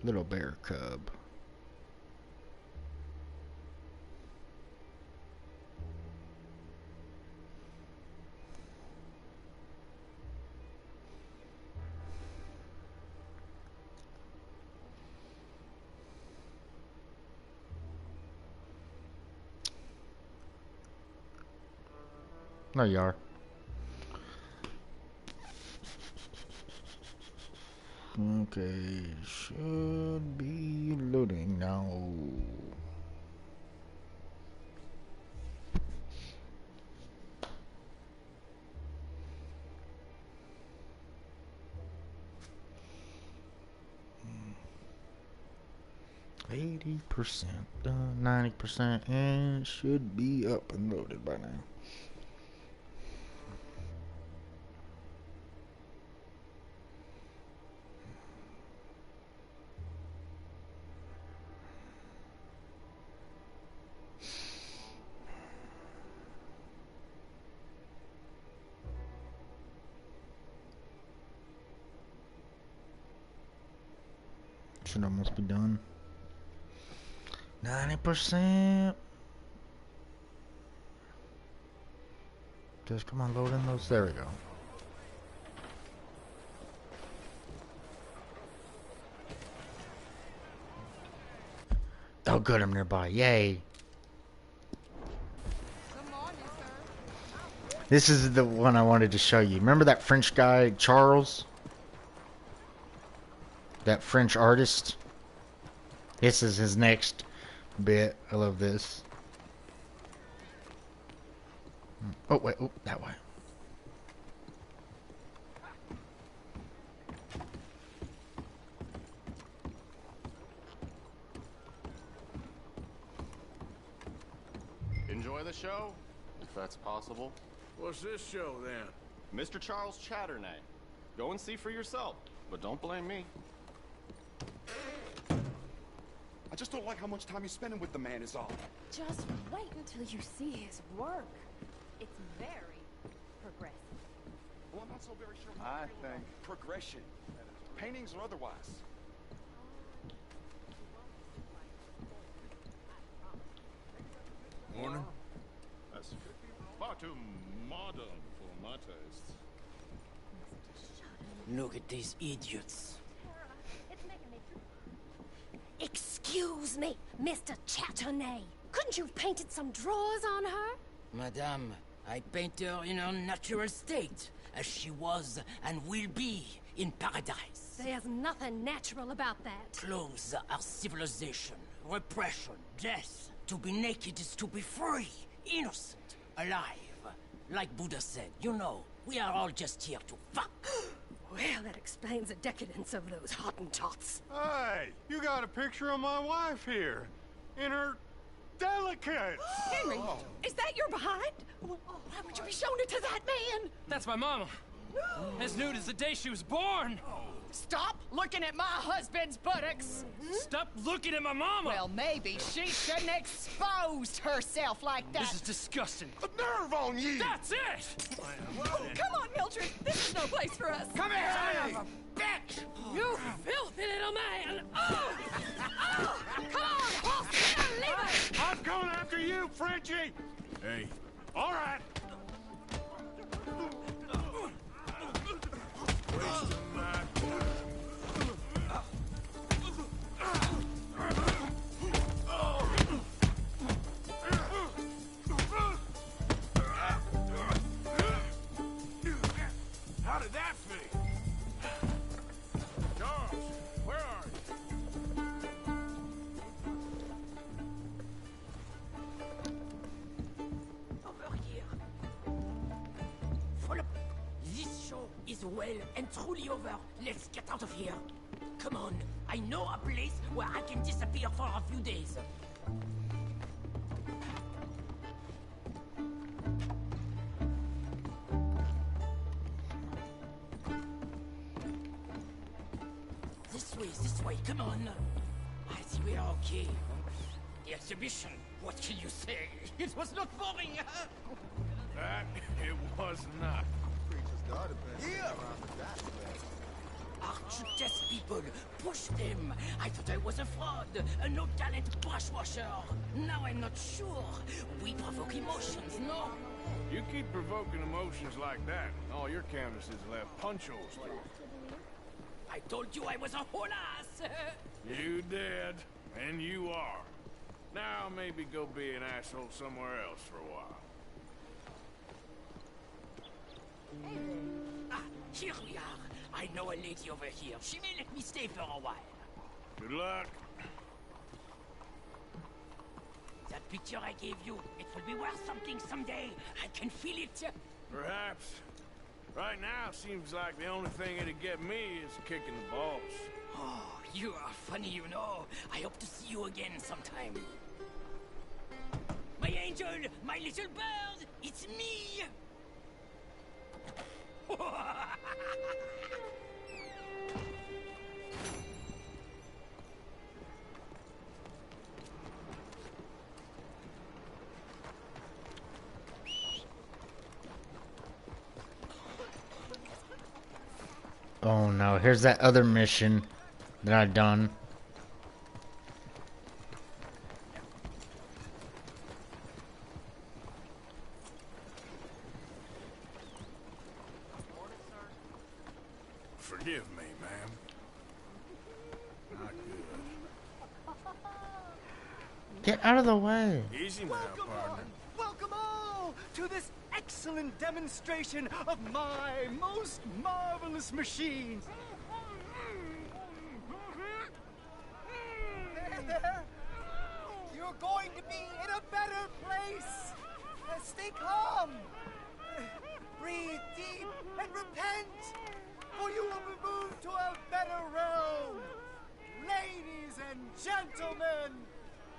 Little bear cub. There you are. Okay, should be loading now. %, 90%, and should be up and loaded by now. Should almost be done. 90%. Just come on, load in those. There we go. Oh, good, I'm nearby. Yay. This is the one I wanted to show you. Remember that French guy, Charles? That French artist? This is his next bit. I love this. Oh, wait. Oh, that way. Enjoy the show, if that's possible. What's this show, then? Mr. Charles Chatternay. Go and see for yourself, but don't blame me. I just don't like how much time you're spending with the man is all. Just wait until you see his work. It's very progressive. Well, I'm not so very sure. I think Progression. Paintings or otherwise. Morning. That's far too modern for my taste. Look at these idiots. Excuse me, Mr. Chatternay. Couldn't you have painted some drawers on her? Madame, I paint her in her natural state, as she was and will be in paradise. There's nothing natural about that. Clothes are civilization, repression, death. To be naked is to be free, innocent, alive. Like Buddha said, you know, we are all just here to fuck. Well, that explains the decadence of those Hottentots. Hey, you got a picture of my wife here. In her delicate. Henry, is that your behind? Why would you be showing it to that man? That's my mama. As nude as the day she was born. Stop looking at my husband's buttocks. Stop looking at my mama. Well, maybe she shouldn't expose herself like that. This is disgusting. The nerve on you! That's it! Oh, come on, Mildred. This is no place for us. Come here, Hey! son of a bitch! You filthy little man. Oh! Oh! Come on, horse! Leave it! I'm going after you, Frenchie. Hey, All right. wasting my time. How did that feel? Charles, where are you? Over here. Follow. This show is well and truly over. Let's get out of here. Come on. I know a place where I can disappear for a few days. This way, come on. I think we are okay. The exhibition, what can you say? It was not boring. That it was not. Aren't you test people? Push them. I thought I was a fraud, a no-talent brush washer. Now I'm not sure. We provoke emotions, no? You keep provoking emotions like that, all your canvases will have punch holes through. I told you I was a whole ass. You did, and you are. Now maybe go be an asshole somewhere else for a while. Ah, here we are. I know a lady over here. She may let me stay for a while. Good luck. That picture I gave you, it will be worth something someday. I can feel it. Perhaps. Right now, seems like the only thing it'd get me is kicking the balls. Oh, you are funny, you know. I hope to see you again sometime. My angel, my little bird, it's me! Oh no, here's that other mission that I've done. Forgive me, ma'am. Not good. Get out of the way. Easy now, partner. Welcome all to this excellent demonstration of my most marvelous machines. There. You're going to be in a better place. Stay calm. Breathe deep and repent, for you will be moved to a better realm. Ladies and gentlemen,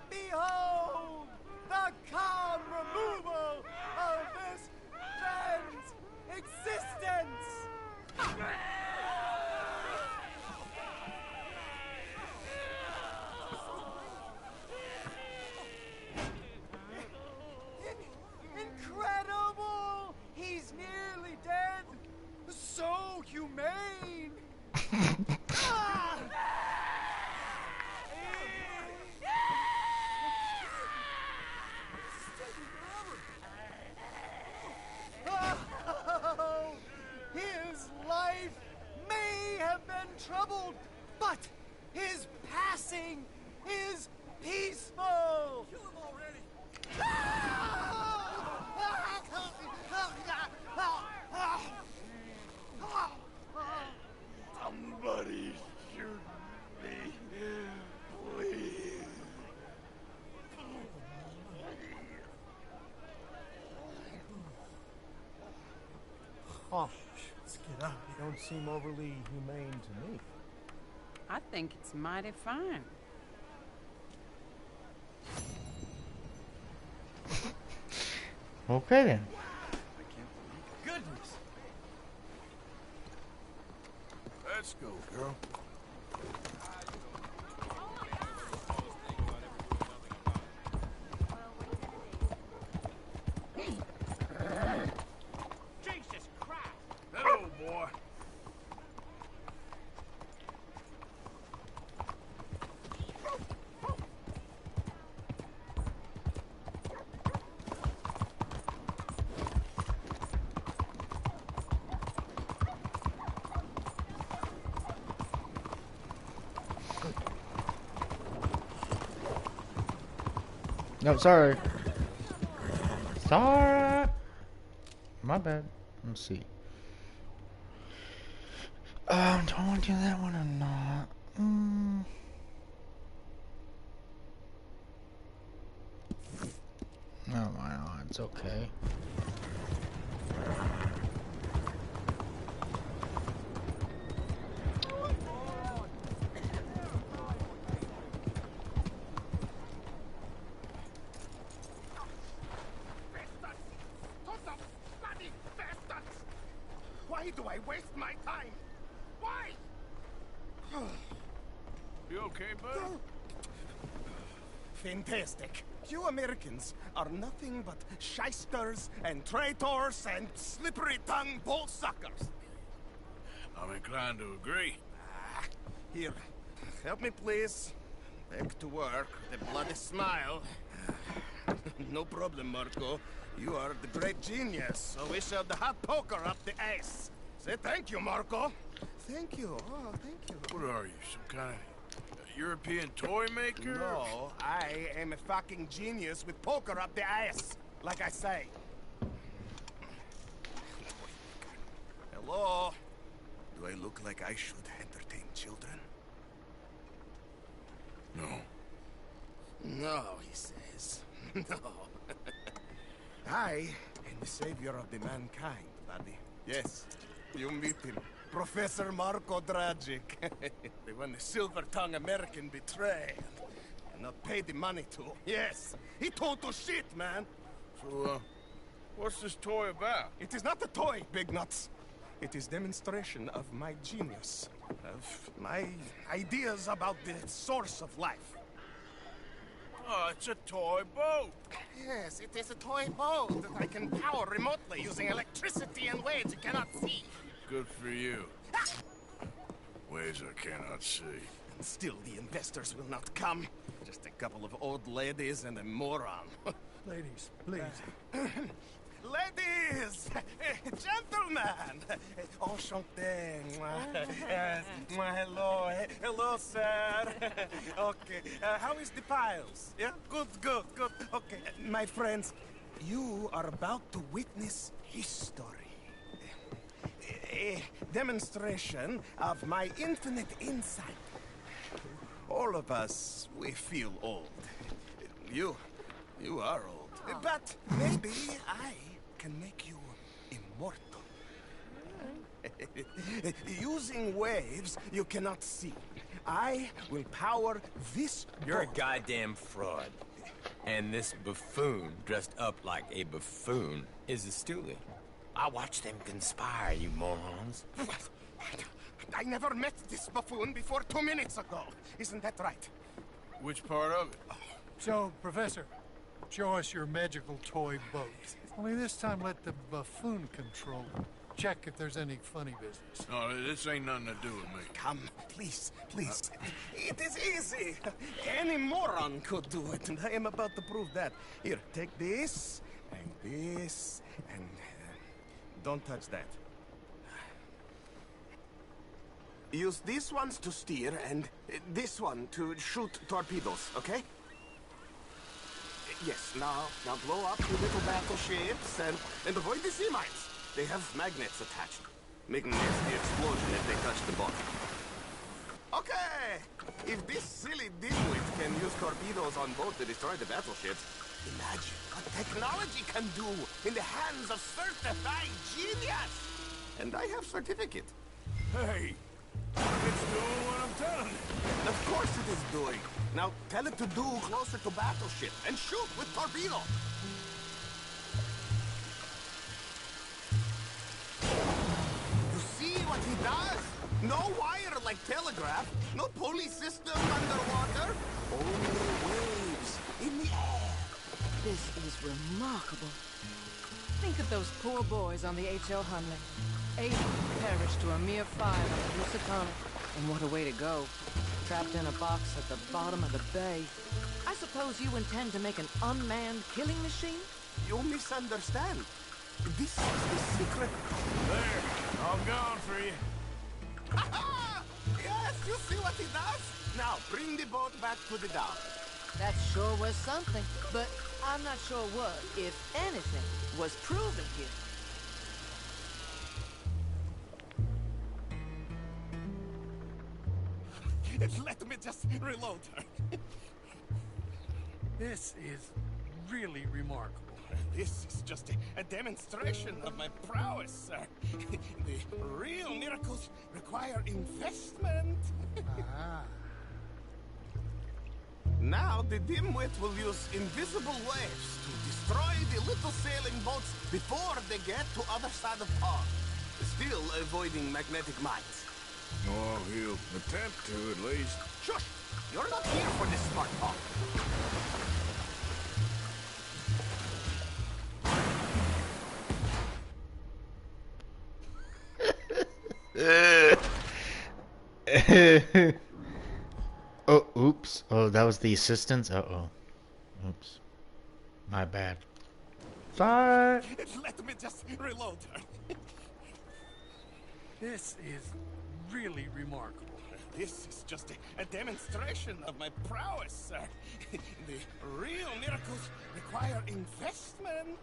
behold the calm removal of this man's existence! Incredible! He's nearly dead! So humane! Ah! Oh, his life may have been troubled, but his passing is peaceful. Kill him already. Somebody shoot me, please. Oh, let's get up. You don't seem overly humane to me. I think it's mighty fine. Okay then. Goodness. Let's go, girl. Jesus Christ. Hello, boy. No, sorry. Sorry. My bad. Let's see. Do I want to do that one or not? No, why not? It's okay. Why do I waste my time? Why? You okay, bud? Fantastic. You Americans are nothing but shysters and traitors and slippery-tongued bull suckers. I'm inclined to agree. Here, help me please. Back to work, the bloody smile. No problem, Marco. You are the great genius, so we shall the hot poker up the ace. Say thank you, Marco. Thank you. Oh, thank you. What are you, some kind of European toy maker? No, I am a fucking genius with poker up the ass, like I say. Hello? Do I look like I should entertain children? No. No, he says. No. I am the savior of the mankind, buddy. Yes, you meet him. Professor Marco Dragic. The one the silver-tongued American betrayed and not paid the money to. Yes, he total shit, man. So, what's this toy about? It is not a toy, Big Nuts. It is demonstration of my genius, of my ideas about the source of life. Oh, it's a toy boat. Yes, it is a toy boat that I can power remotely using electricity and waves you cannot see. Good for you. Ways I cannot see. And still the investors will not come. Just a couple of old ladies and a moron. Ladies, please. Ladies! Gentlemen! Enchanté. Hello. Hello, sir. Okay. How is the piles? Yeah? Good. Okay. My friends, you are about to witness history. A demonstration of my infinite insight. All of us, we feel old. You are old. But maybe I can make you immortal. Using waves you cannot see. I will power this You're a boat. goddamn fraud. And this buffoon, dressed up like a buffoon, is a stoolie. I watched them conspire, you morons. I never met this buffoon before 2 minutes ago. Isn't that right? Which part of it? So, Professor, show us your magical toy boat. Only this time let the buffoon control it. Check if there's any funny business. No, this ain't nothing to do with me. Come, please. It is easy. Any moron could do it, and I am about to prove that. Here, take this, and don't touch that. Use these ones to steer, and this one to shoot torpedoes, okay? Yes, now blow up the little battleships, and avoid the sea mines. They have magnets attached. Make a nasty explosion if they touch the bottom. Okay! If this silly dimwit can use torpedoes on boat to destroy the battleships, imagine what technology can do in the hands of certified genius! And I have certificate. Hey, it's doing what I'm telling it. Of course it is doing. Now tell it to do closer to battleship and shoot with torpedo. You see what he does? No wire like telegraph, no pulley system underwater, only waves in the air. This is remarkable. Think of those poor boys on the H.L. Hunley. 8 perished to a mere 5 on the Lusitania. And what a way to go. Trapped in a box at the bottom of the bay. I suppose you intend to make an unmanned killing machine? You misunderstand. This is the secret. There, I'm gone for you. Yes, you see what he does? Now, bring the boat back to the dock. That sure was something, but I'm not sure what, if anything, was proven here. Let me just reload her. This is really remarkable. This is just a demonstration of my prowess, sir. The real miracles require investment. Now the dimwit will use invisible waves to destroy the little sailing boats before they get to other side of pond. Still avoiding magnetic mines. Oh, he'll attempt to, at least. Shush! You're not here for this smart talk. Oh, oops. Oh, that was the assistants? Uh-oh. Oops. My bad. Sorry. Let me just reload. This is really remarkable. This is just a demonstration of my prowess, sir. The real miracles require investment.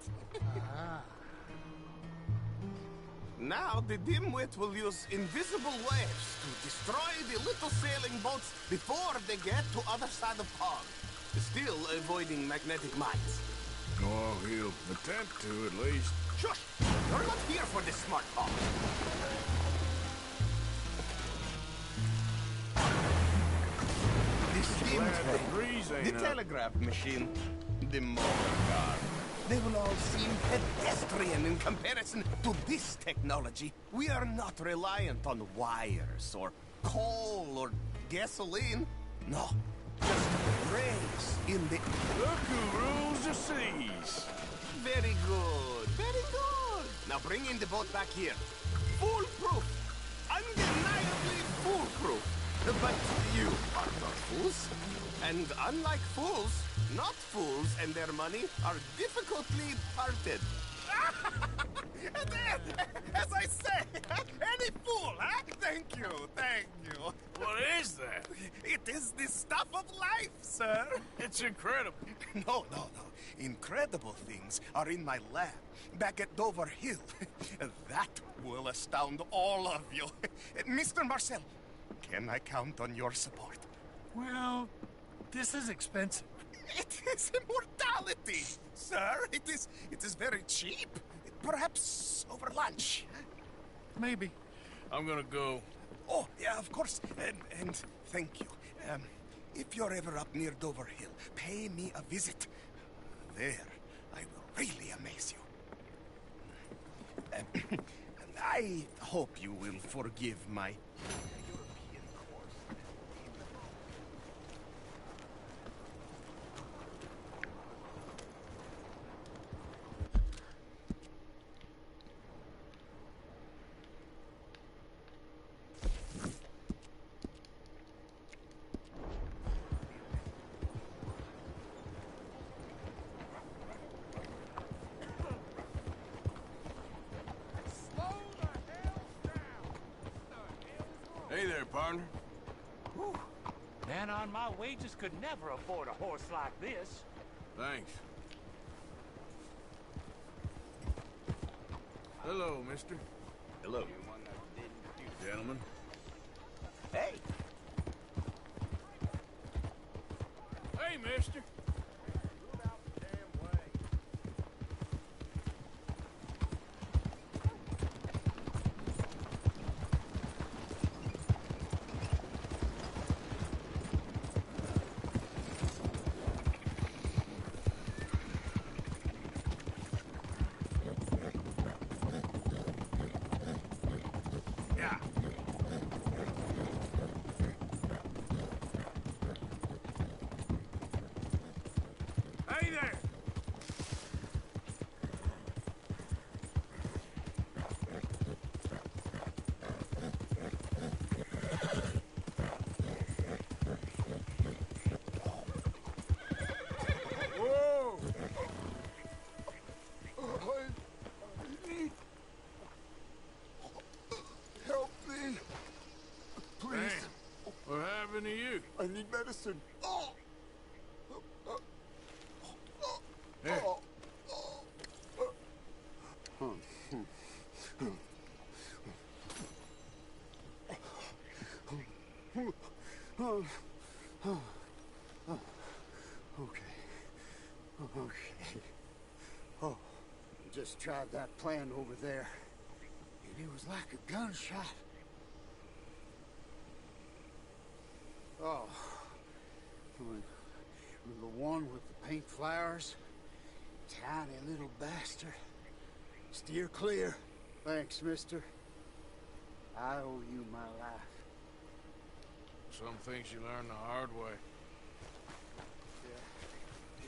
Now the dimwit will use invisible waves to destroy the little sailing boats before they get to other side of pond. Still avoiding magnetic mines. Oh, he'll attempt to, at least. Shush! You're not here for this smart talk. The telegraph machine, the motor car. They will all seem pedestrian in comparison to this technology. We are not reliant on wires or coal or gasoline. No, just rays in the... Look who rules the seas. Very good, very good. Now bring in the boat back here. Foolproof. Undeniably foolproof. But you are not fools. And unlike fools, not fools and their money are difficultly parted. As I say, any fool, huh? Thank you, thank you. What is that? It is the stuff of life, sir. It's incredible. No. Incredible things are in my lab, back at Dover Hill. That will astound all of you. Mr. Marcel, can I count on your support? Well, this is expensive. It is immortality, sir. It is very cheap. Perhaps over lunch. Maybe. I'm gonna go. Oh, yeah, of course. And thank you. If you're ever up near Dover Hill, pay me a visit. There, I will really amaze you. I hope you will forgive my European course. Hey there, partner. Whew. Man on my wages could never afford a horse like this. Thanks. Hello, mister. Hello. Gentlemen. Hey. Hey, mister. Hey there! Whoa! Help me. Please. Damn. What happened to you? I need medicine. Here. Okay. Oh, just tried that plan over there. And it was like a gunshot. Oh. The one with the pink flowers. Tiny little bastard. Steer clear. Thanks, mister. I owe you my life. Some things you learn the hard way. Yeah,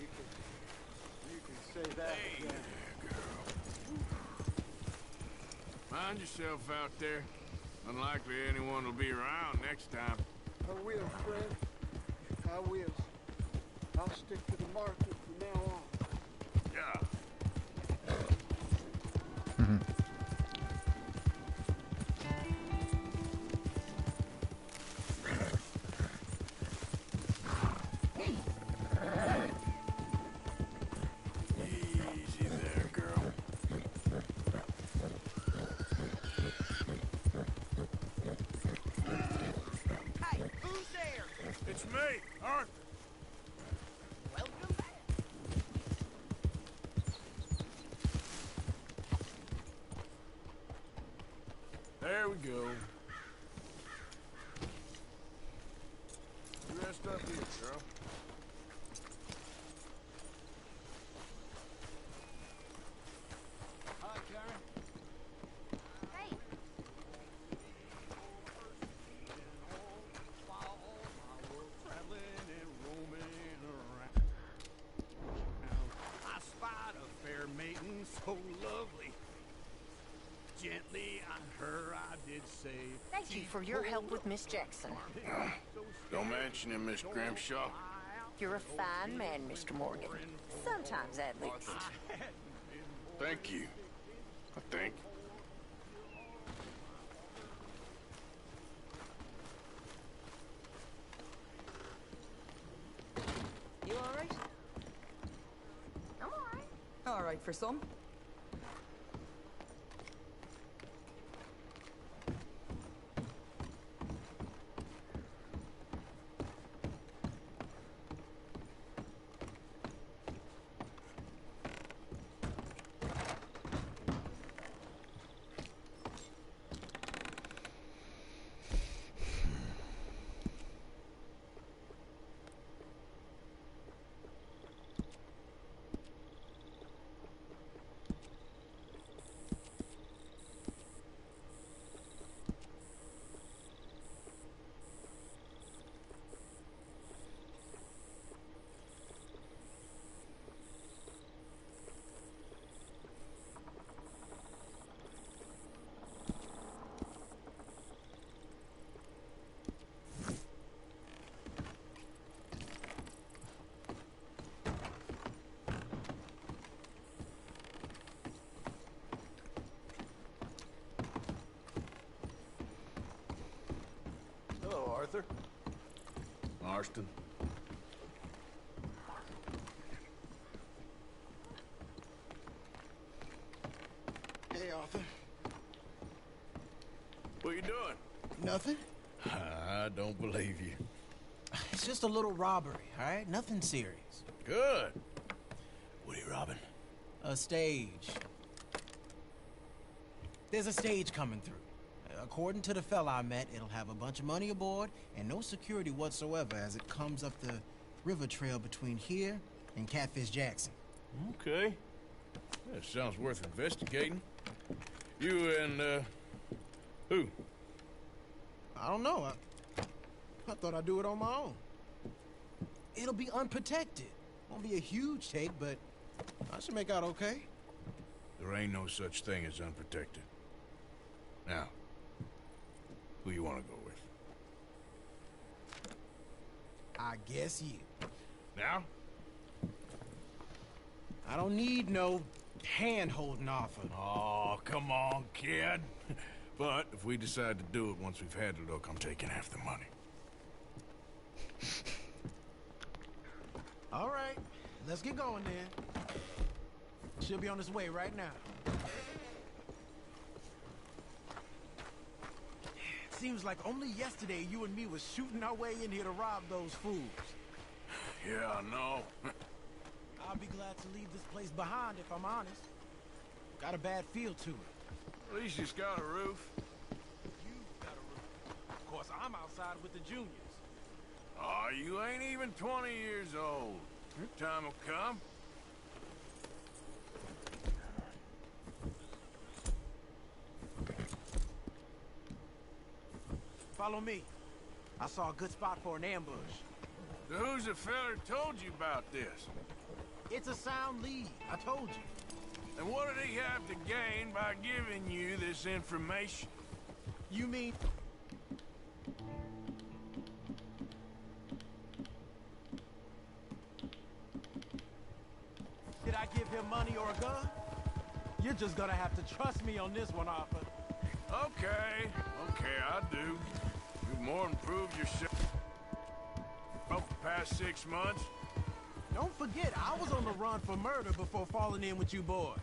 you can say that Hey again. there, girl. Mind yourself out there. Unlikely anyone will be around next time. I will, Fred. I will. I'll stick to the market from now on. Yeah. Easy there, girl. Hey, who's there? It's me, Arthur. Welcome back. There we go. You rest up here, girl. Hi, Karen. Hey. I spied a fair maiden so lovely. Gently on her I did say. Thank you for your help with Miss Jackson. Don't mention him, Miss Grimshaw. You're a fine man, Mr. Morgan. Sometimes at least. Thank you. I think. You alright? I'm alright. Alright for some. Hello, Arthur. Marston. Hey, Arthur. What you doing? Nothing. I don't believe you. It's just a little robbery, all right? Nothing serious. Good. What are you robbing? A stage. There's a stage coming through. According to the fella I met, it'll have a bunch of money aboard and no security whatsoever as it comes up the river trail between here and Catfish Jackson. Okay. That sounds worth investigating. You and, who? I don't know. I thought I'd do it on my own. It'll be unprotected. Won't be a huge take, but I should make out okay. There ain't no such thing as unprotected. Now, who you want to go with? I guess you. Now? I don't need no hand-holding offer. Oh, come on, kid. But if we decide to do it once we've had a look, I'm taking half the money. All right, let's get going then. She'll be on his way right now. Seems like only yesterday you and me was shooting our way in here to rob those fools. Yeah, I know. I'll be glad to leave this place behind if I'm honest. Got a bad feel to it. At least it's got a roof. You got a roof. Of course, I'm outside with the juniors. Oh, you ain't even 20 years old. Your time will come. Follow me. I saw a good spot for an ambush. So who's the fella told you about this? It's a sound lead, I told you. And what did he have to gain by giving you this information? You mean... Did I give him money or a gun? You're just gonna have to trust me on this one, Arthur. Okay, I do. You've more improved yourself the past 6 months. Don't forget, I was on the run for murder before falling in with you boys.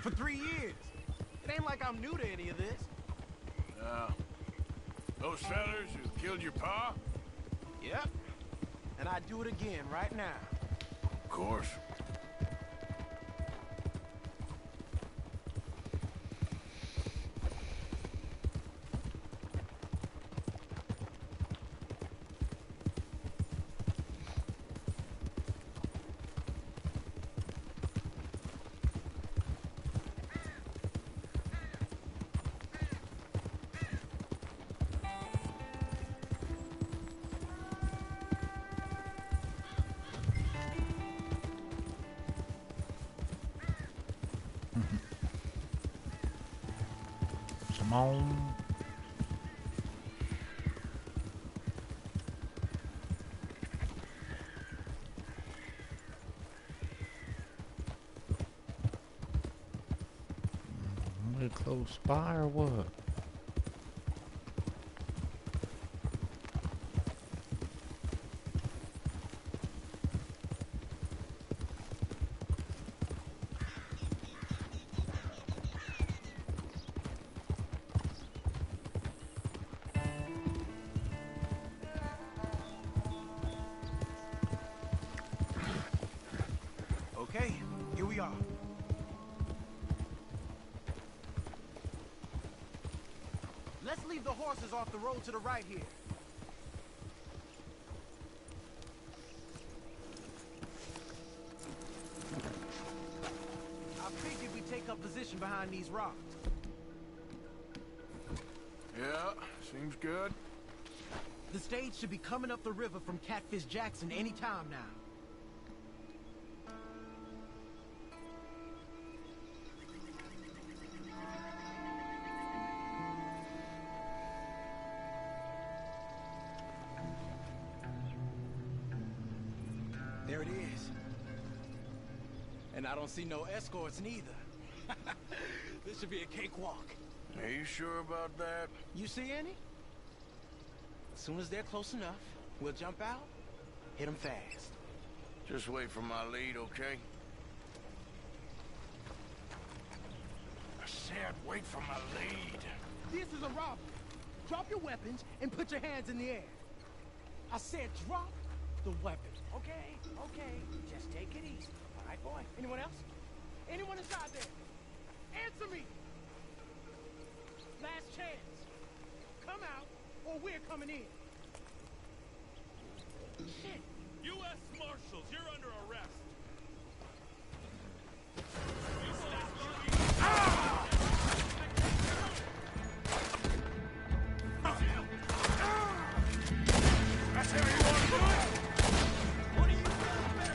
For 3 years. It ain't like I'm new to any of this. Those fellers who killed your pa? Yep. And I'd do it again right now. Of course. Come on. We close by or what? Okay, here we are. Let's leave the horses off the road to the right here. I figured we take up position behind these rocks. Yeah, seems good. The stage should be coming up the river from Catfish Jackson any time now. There it is. And I don't see no escorts neither. This should be a cakewalk. Are you sure about that? You see any? As soon as they're close enough, we'll jump out, hit them fast. Just wait for my lead, okay? I said wait for my lead. This is a robbery. Drop your weapons and put your hands in the air. I said drop the weapons. Okay, okay. Just take it easy. All right, boy. Anyone else? Anyone inside there? Answer me! Last chance. Come out, or we're coming in. Shit! U.S. Marshals, you're under arrest. That's how you want to do it? What are you doing, man?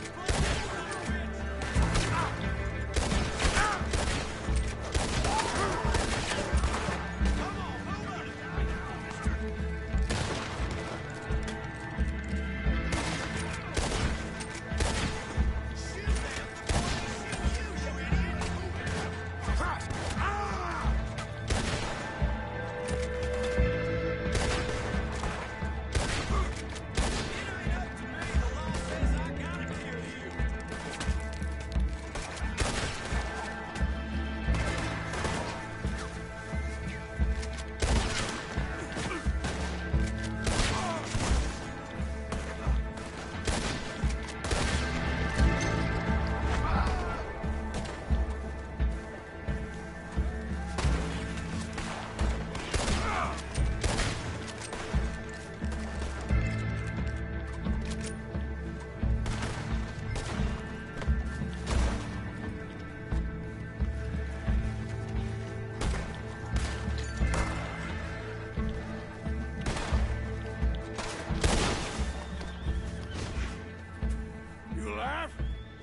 You alive?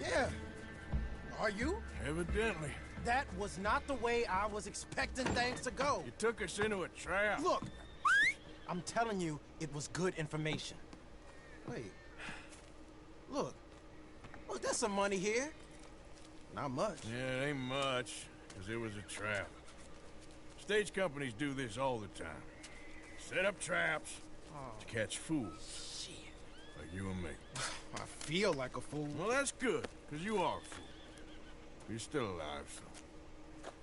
Yeah. Are you? Evidently. That was not the way I was expecting things to go. You took us into a trap. Look, I'm telling you, it was good information. Wait. Look, there's some money here. Not much. Yeah, it ain't much, because it was a trap. Stage companies do this all the time. Set up traps to catch fools. Shit. Like you and me. I feel like a fool. Well, that's good, because you are a fool. You're still alive, so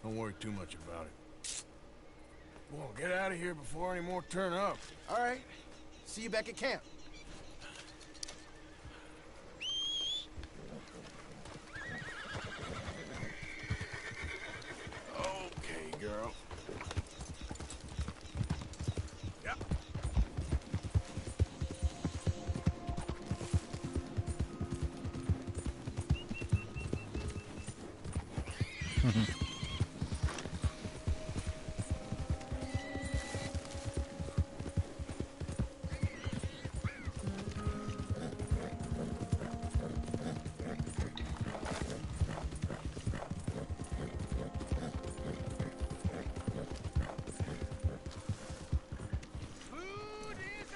don't worry too much about it. Well, get out of here before any more turn up. All right. See you back at camp. Okay, girl. Yep. Food is a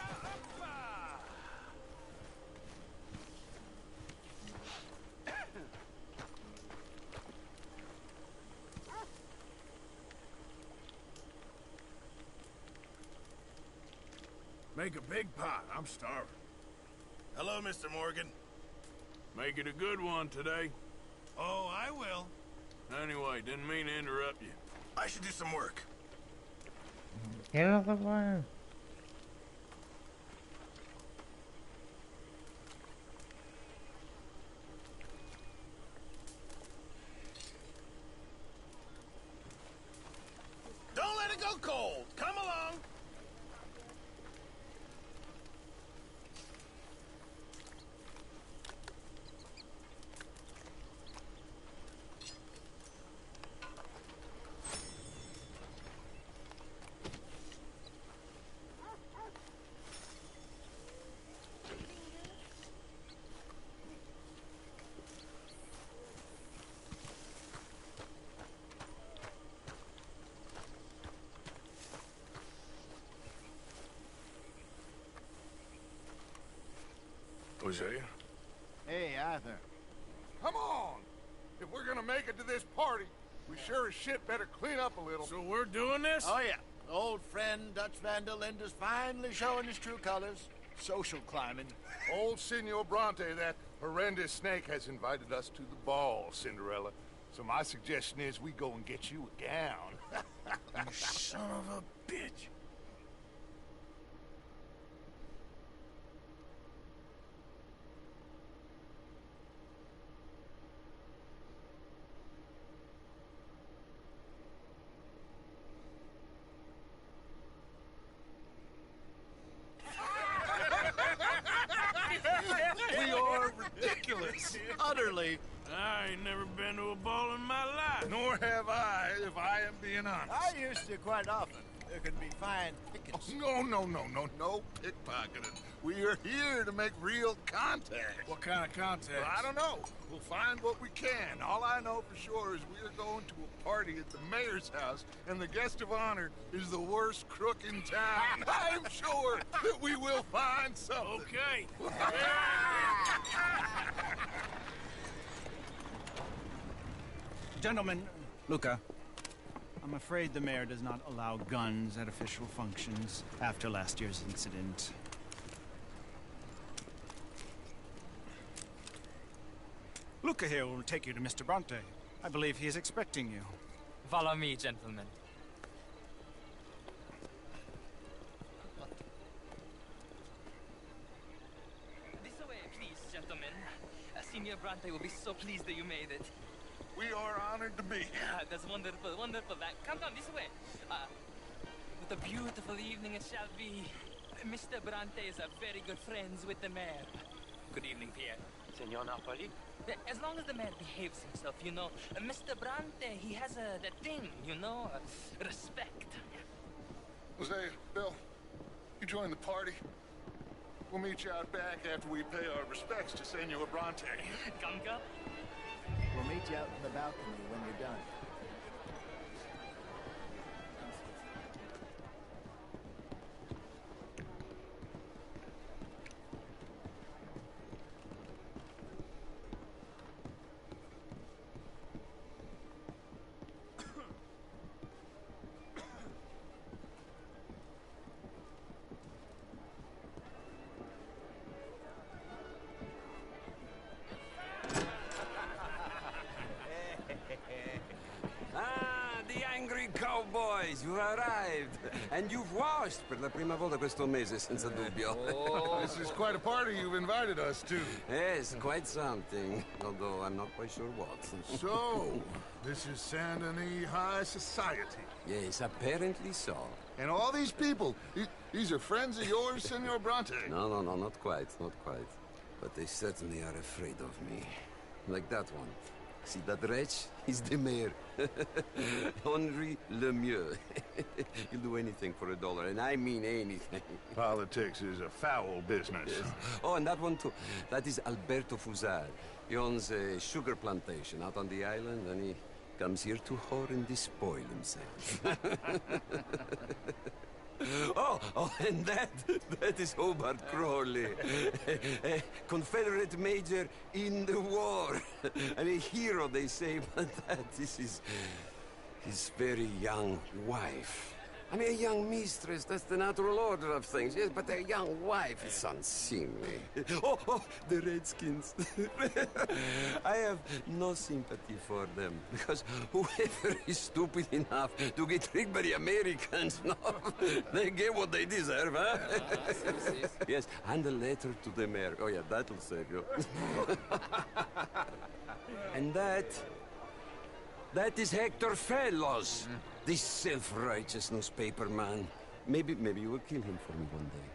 Make a big pot. I'm starving. Hello, Mr. Morgan. Make it a good one today. Oh, I will. Anyway, didn't mean to interrupt you. I should do some work. Get out of the way. Don't let it go cold. Come along. Hosea? Hey, Arthur. Come on! If we're gonna make it to this party, we sure as shit better clean up a little. So we're doing this? Oh, yeah. Old friend Dutch Van der Linde's finally showing his true colors. Social climbing. Old Senor Bronte, that horrendous snake, has invited us to the ball, Cinderella. So my suggestion is we go and get you a gown. You son of a bitch. We are ridiculous. Utterly. I ain't never been to a ball in my life. Nor have I, if I am being honest. I used to quite often. There can be fine pickets. Oh, no pickpocketing. We are here to make real contact. What kind of contact? Well, I don't know. We'll find what we can. All I know for sure is we are going to a party at the mayor's house, and the guest of honor is the worst crook in town. I'm sure that we will find something. Okay. Gentlemen, Luca, I'm afraid the mayor does not allow guns at official functions after last year's incident. Luca here will take you to Mr. Bronte. I believe he is expecting you. Follow me, gentlemen. This way, please, gentlemen. Senior Bronte will be so pleased that you made it. We are honored to be here. That's wonderful, wonderful. Come this way. What a beautiful evening it shall be. Mr. Bronte is very good friends with the mayor. Good evening, Pierre. Senor Napoli? As long as the mayor behaves himself, you know. Mr. Bronte, he has that thing, you know, respect. Jose, Bill, you join the party. We'll meet you out back after we pay our respects to Senor Bronte. Come. We'll meet you out in the balcony when you're done. Yes, you arrived. And you've washed per la prima volta questo mese, senza dubbio. This is quite a party you've invited us to. Yes, quite something. Although I'm not quite sure what. So, this is Saint Denis High Society. Yes, apparently so. And all these people, these are friends of yours, Senor Bronte? No, not quite, not quite. But they certainly are afraid of me. Like that one. See that wretch? He's the mayor. Henri Lemieux. He'll do anything for $1, and I mean anything. Politics is a foul business. Yes. Oh, and that one too. That is Alberto Fusar. He owns a sugar plantation out on the island, and he comes here to whore and despoil himself. Oh, and that is Hobart Crawley, a Confederate major in the war, and a hero, they say, but that is his very young wife. I mean, a young mistress, that's the natural order of things, yes, but a young wife is unseemly. Oh, the Redskins. I have no sympathy for them, because whoever is stupid enough to get tricked by the Americans, no, they get what they deserve, huh? Yes, and a letter to the mayor. Oh, yeah, that'll save you. And that is Hector Fellows. This self-righteous newspaper man. Maybe you will kill him for me one day.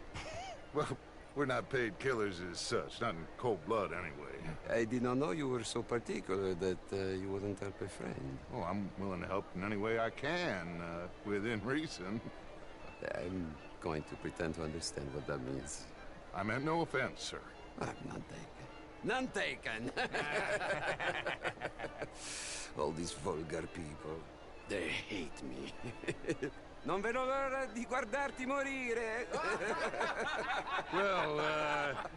Well, we're not paid killers as such, not in cold blood anyway. I did not know you were so particular that you wouldn't help a friend. Oh, I'm willing to help in any way I can, within reason. I'm going to pretend to understand what that means. I meant no offense, sir. I'm none taken. None taken! All these vulgar people. They hate me. Non vedo l'ora di guardarti morire. Well,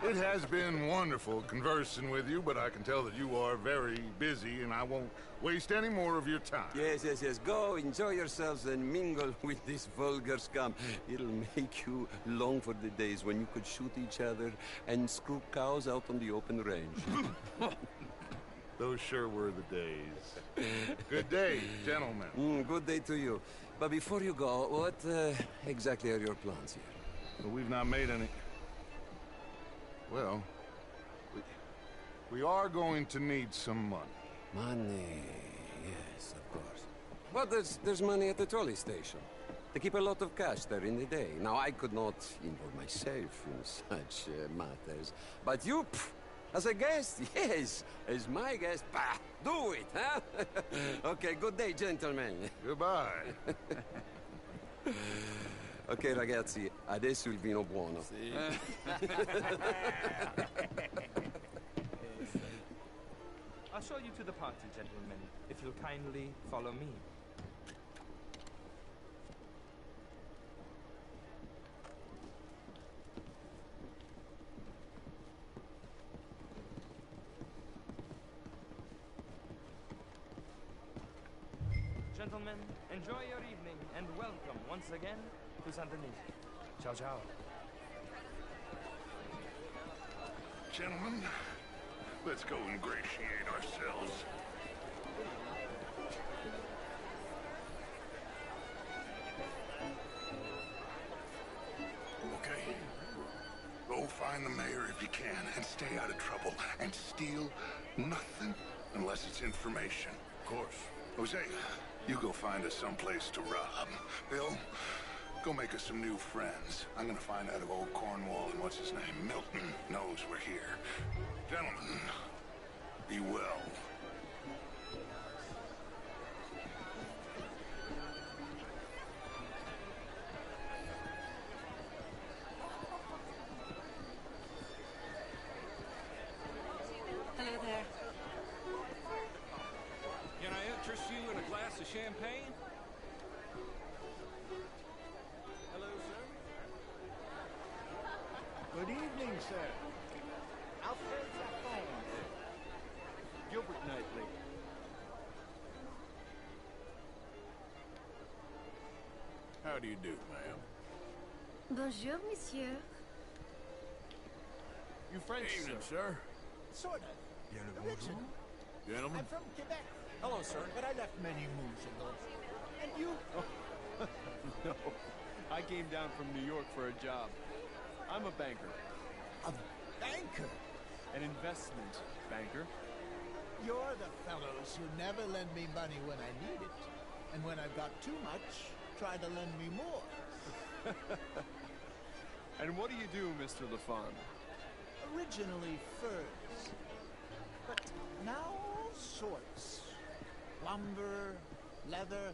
it has been wonderful conversing with you, but I can tell that you are very busy, and I won't waste any more of your time. Yes. Go, enjoy yourselves, and mingle with this vulgar scum. It'll make you long for the days when you could shoot each other and screw cows out on the open range. Those sure were the days. Good day, gentlemen. Good day to you. But before you go, what exactly are your plans here? Well, we've not made any... Well, we are going to need some money. Money, yes, of course. But there's money at the trolley station. They keep a lot of cash there in the day. Now, I could not involve myself in such matters. But you... As a guest? Yes. As my guest? Bah! Do it, huh? Okay, good day, gentlemen. Goodbye. Ok, ragazzi, adesso il vino buono. Sì. I'll show you to the party, gentlemen, if you'll kindly follow me. Gentlemen, enjoy your evening and welcome once again to Saint Denis. Ciao, ciao. Gentlemen, let's go ingratiate ourselves. Okay. Go find the mayor if you can and stay out of trouble. And steal nothing unless it's information. Of course. Jose, you go find us someplace to rob. Bill, go make us some new friends. I'm gonna find out if old Cornwall and what's his name, Milton, knows we're here. Gentlemen, be well. Hello there. Can I interest you in a glass of champagne? Hello, sir. Good evening, sir. Alfred Zaphone. Gilbert Knightley. How do you do, ma'am? Bonjour, monsieur. You French, Evening, sir. Sort of. Original. Gentlemen. I'm from Quebec. Hello, sir. But I left many moons ago. And you? No, I came down from New York for a job. I'm a banker. A banker? An investment banker. You're the fellows who never lend me money when I need it. And when I've got too much, try to lend me more. And what do you do, Mr. LaFawn? Originally furs, but now all sorts. Lumber, leather,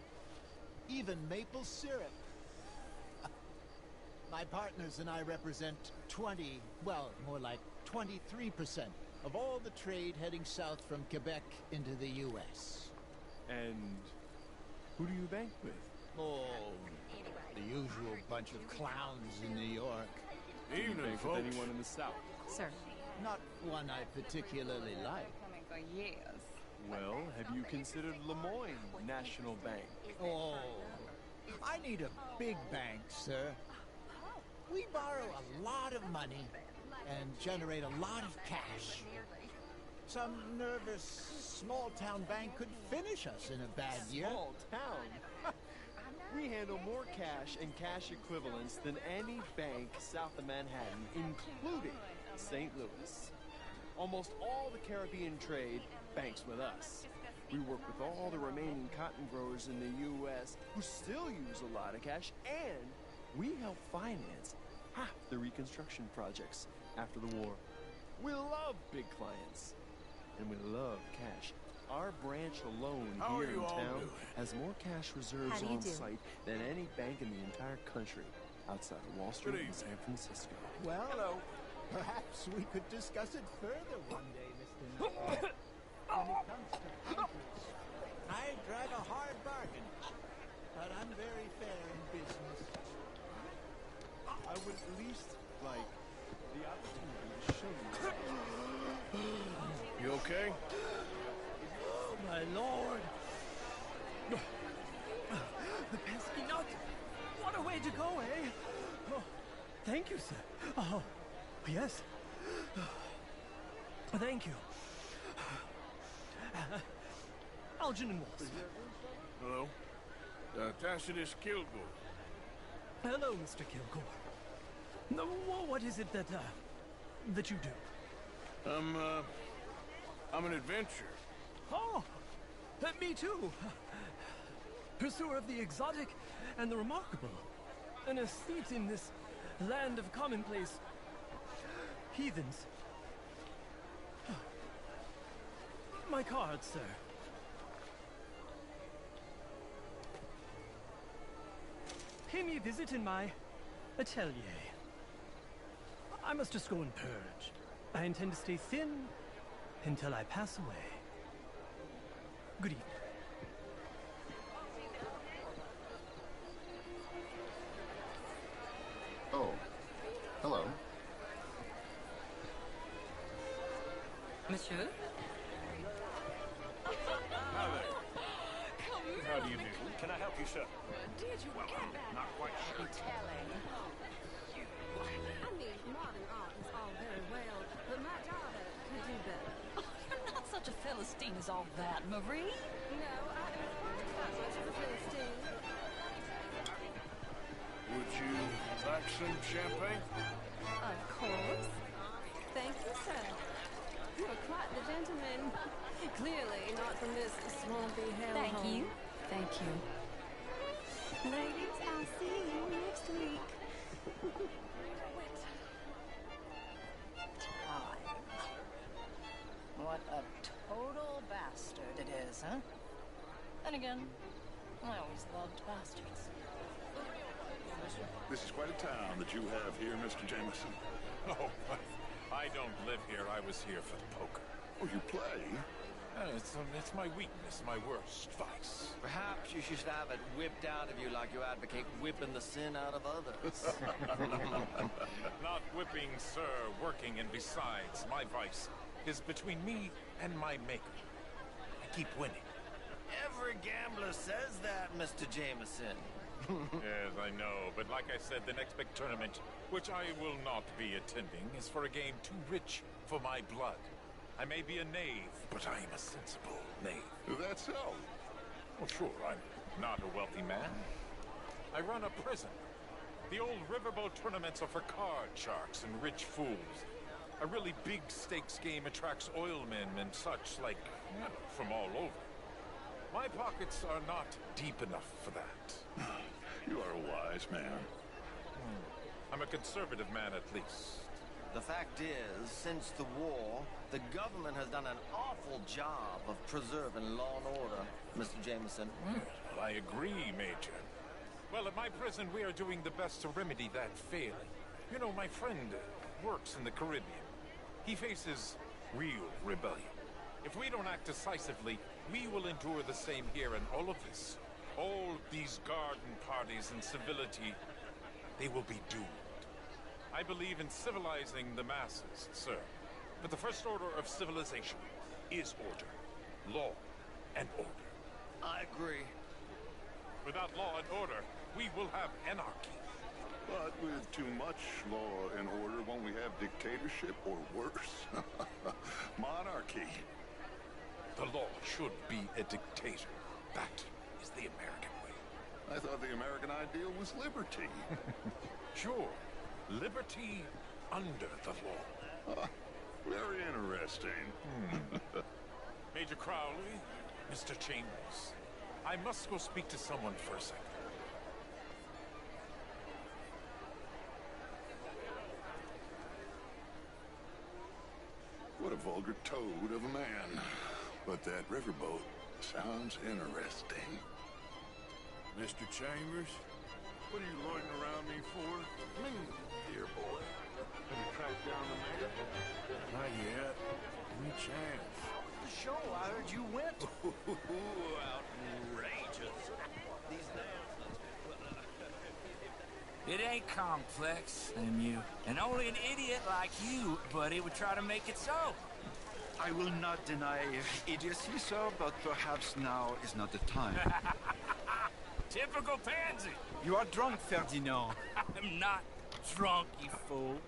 even maple syrup. My partners and I represent 20, well, more like 23% of all the trade heading south from Quebec into the U.S. And who do you bank with? Oh, the usual bunch of clowns in New York. Do you bank with anyone in the South? Sir. Not one I particularly like. Coming for years. Well, have you considered Lemoyne National Bank? Oh, I need a big bank, sir. We borrow a lot of money and generate a lot of cash. Some nervous small-town bank could finish us in a bad year. Small town? We handle more cash and cash equivalents than any bank south of Manhattan, including St. Louis. Almost all the Caribbean trade banks with us. We work with all the remaining cotton growers in the U.S. who still use a lot of cash, and we help finance half the reconstruction projects after the war. We love big clients, and we love cash. Our branch alone here in town has more cash reserves on site than any bank in the entire country outside of Wall Street and San Francisco. Well, perhaps we could discuss it further one day, Mr. When it comes to bankers, I drive a hard bargain, but I'm very fair in business. I would at least like the opportunity to show you. You okay? Oh, my lord! The pesky nut! What a way to go, eh? Oh, thank you, sir. Oh, yes. Thank you. Algernon Walls. Hello. Tacitus Kilgore. Hello, Mr. Kilgore. No, what is it that you do? I'm an adventurer. Oh, me too. Pursuer of the exotic and the remarkable. An aesthete in this land of commonplace heathens. My card, sir. Pay me a visit in my atelier. I must just go and purge. I intend to stay thin until I pass away. Good evening. Oh, hello. Monsieur? How there? How do you do? Can I help you, sir? Did you Well, I'm not quite sure. telling? I mean, modern art is all very well, but my daughter could do better. You're not such a Philistine as all that, Marie. No, I am not much of a Philistine. Would you like some champagne? Of course. Thank you, sir. You are quite the gentleman. Clearly not from this swampy hellhole. Thank you. Thank you. Ladies, I'll see you next week. Time. What a total bastard it is, huh? Then again, I always loved bastards. This is quite a town that you have here, Mr. Jameson. Oh, I don't live here. I was here for the poker. Oh, you play? It's my weakness, my worst vice. Perhaps you should have it whipped out of you like you advocate whipping the sin out of others. Not whipping, sir, working, and besides, my vice is between me and my maker. I keep winning. Every gambler says that, Mr. Jameson. Yes, I know, but like I said, the next big tournament, which I will not be attending, is for a game too rich for my blood. I may be a knave, but I am a sensible knave. That's so. Well, sure, I'm not a wealthy man. I run a prison. The old riverboat tournaments are for card sharks and rich fools. A really big stakes game attracts oilmen and such, like, well, from all over. My pockets are not deep enough for that. You are a wise man. I'm a conservative man, at least. The fact is, since the war, the government has done an awful job of preserving law and order, Mr. Jameson. Well, I agree, Major. Well, at my prison, we are doing the best to remedy that failing. You know, my friend works in the Caribbean. He faces real rebellion. If we don't act decisively, we will endure the same here, and all of this, all these garden parties and civility, they will be doomed. I believe in civilizing the masses, sir. But the first order of civilization is order. Law and order. I agree. Without law and order, we will have anarchy. But with too much law and order, won't we have dictatorship or worse? Monarchy. The law should be a dictator. That is the American way. I thought the American ideal was liberty. Sure. Liberty under the law. Very interesting. Major Crowley, Mr. Chambers, I must go speak to someone for a second. What a vulgar toad of a man. But that riverboat sounds interesting. Mr. Chambers, what are you loitering around me for? Dear boy, have you tracked down the mayor? Not yet. Any chance? The show, I heard you went. Outrageous. These It ain't complex, MU. And only an idiot like you, buddy, would try to make it so. I will not deny idiocy, sir, but perhaps now is not the time. Typical pansy. You are drunk, Ferdinand. I'm not drunk, you fool.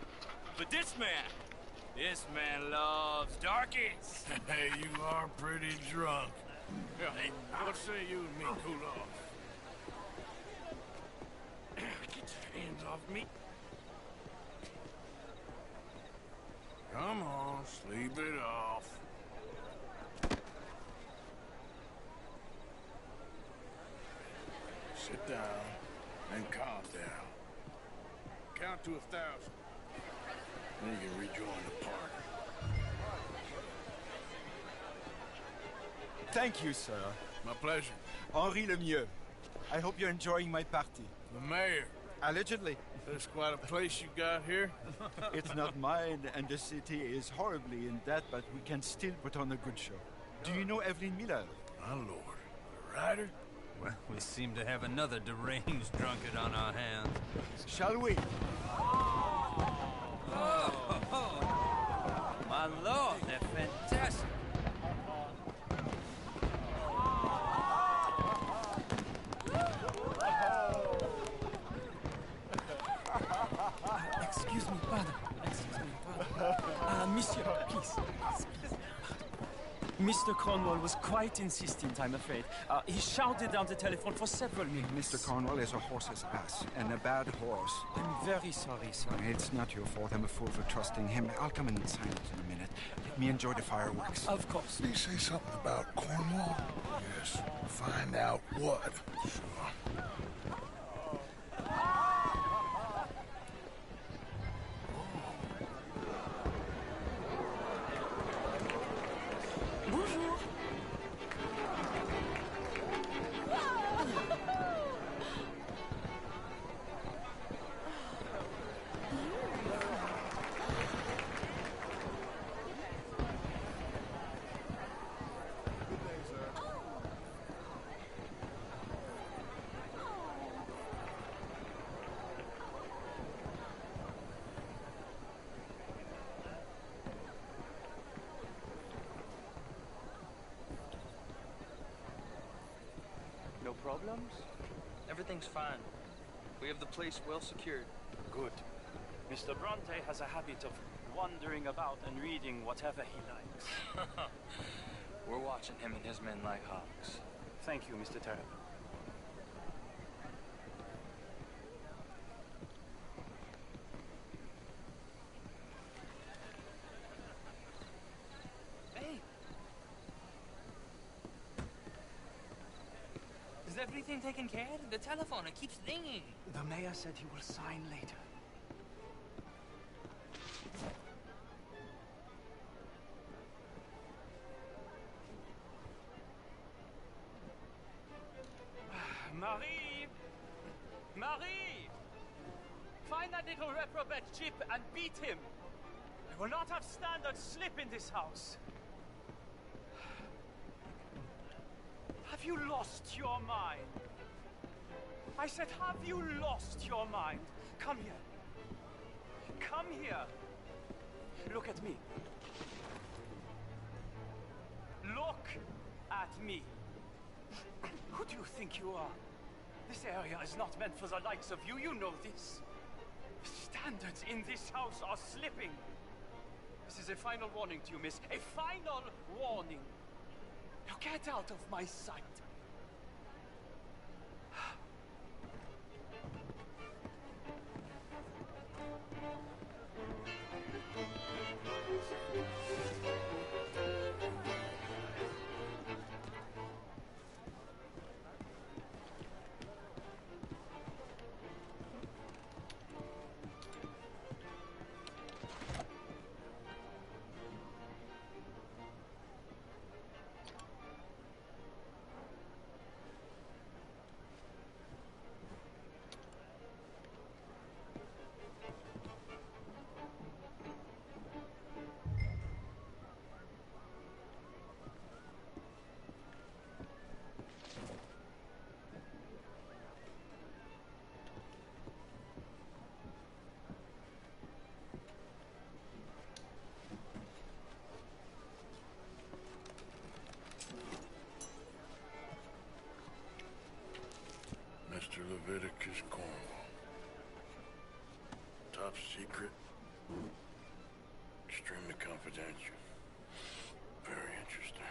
But this man loves darkies. Hey, you are pretty drunk. Hey, what say you and me cool off? Get your hands off me. Come on, sleep it off. Sit down and calm down. Count to 1,000. Then you can rejoin the party. Thank you, sir. My pleasure. Henri Lemieux. I hope you're enjoying my party. The mayor. Allegedly. There's quite a place you got here. It's not mine, and the city is horribly in debt, but we can still put on a good show. Do you know Evelyn Miller? My lord. The writer? Well, we seem to have another deranged drunkard on our hands. Shall we? Oh, my lord, they're fantastic. Excuse me, pardon. Monsieur, please. Mr. Cornwall was quite insistent, I'm afraid. He shouted down the telephone for several minutes. Mr. Cornwall is a horse's ass, and a bad horse. I'm very sorry, sir. It's not your fault. I'm a fool for trusting him. I'll come in silence in a minute. Let me enjoy the fireworks. Of course. Did he say something about Cornwall? Yes. Find out what. Sure. Bonjour. No problems? Everything's fine. We have the place well secured. Good. Mr. Bronte has a habit of wandering about and reading whatever he likes. We're watching him and his men like hawks. Thank you, Mr. Terrell. Is everything taken care of? The telephone, it keeps ringing. The mayor said he will sign later. Marie! Marie! Find that little reprobate Chip and beat him. I will not have standard slip in this house. Have you lost your mind? I said, have you lost your mind? Come here. Come here. Look at me. Look at me. Who do you think you are? This area is not meant for the likes of you. You know this. Standards in this house are slipping. This is a final warning to you, miss. A final warning. Now get out of my sight. Mr. Leviticus Cornwall. Top secret. Extremely confidential. Very interesting.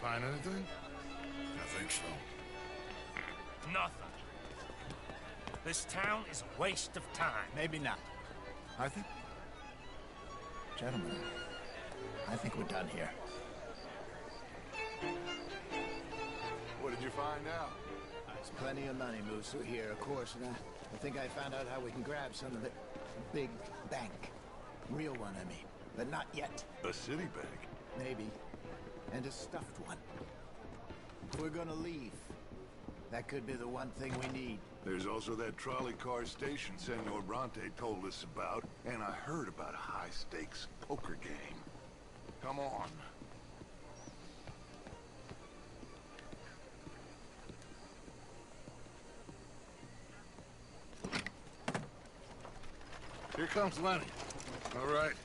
Find anything? I think so. Nothing. This town is a waste of time. Maybe not. I think... Gentlemen, I think we're done here. What did you find out? There's plenty of money moves through here, of course, and I think I found out how we can grab some of it. A big bank. Real one, I mean. But not yet. A city bank? Maybe. And a stuffed one. We're gonna leave. That could be the one thing we need. There's also that trolley car station Senor Bronte told us about, and I heard about a high-stakes poker game. Come on. Here comes Lenny. All right,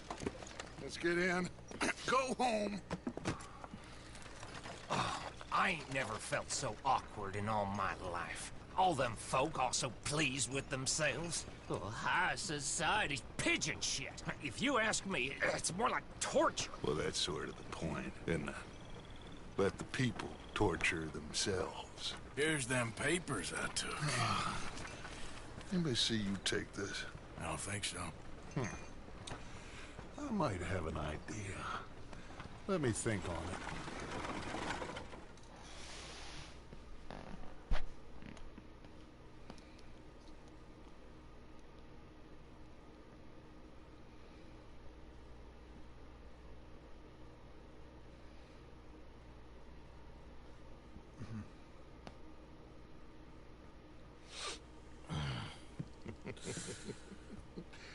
let's get in. Go home. I ain't never felt so awkward in all my life. All them folk all so pleased with themselves. Oh, high society's pigeon shit. If you ask me, it's more like torture. Well, that's sort of the point, isn't it? Let the people torture themselves. Here's them papers I took. Anybody see you take this? I don't think so. I might have an idea. Let me think on it.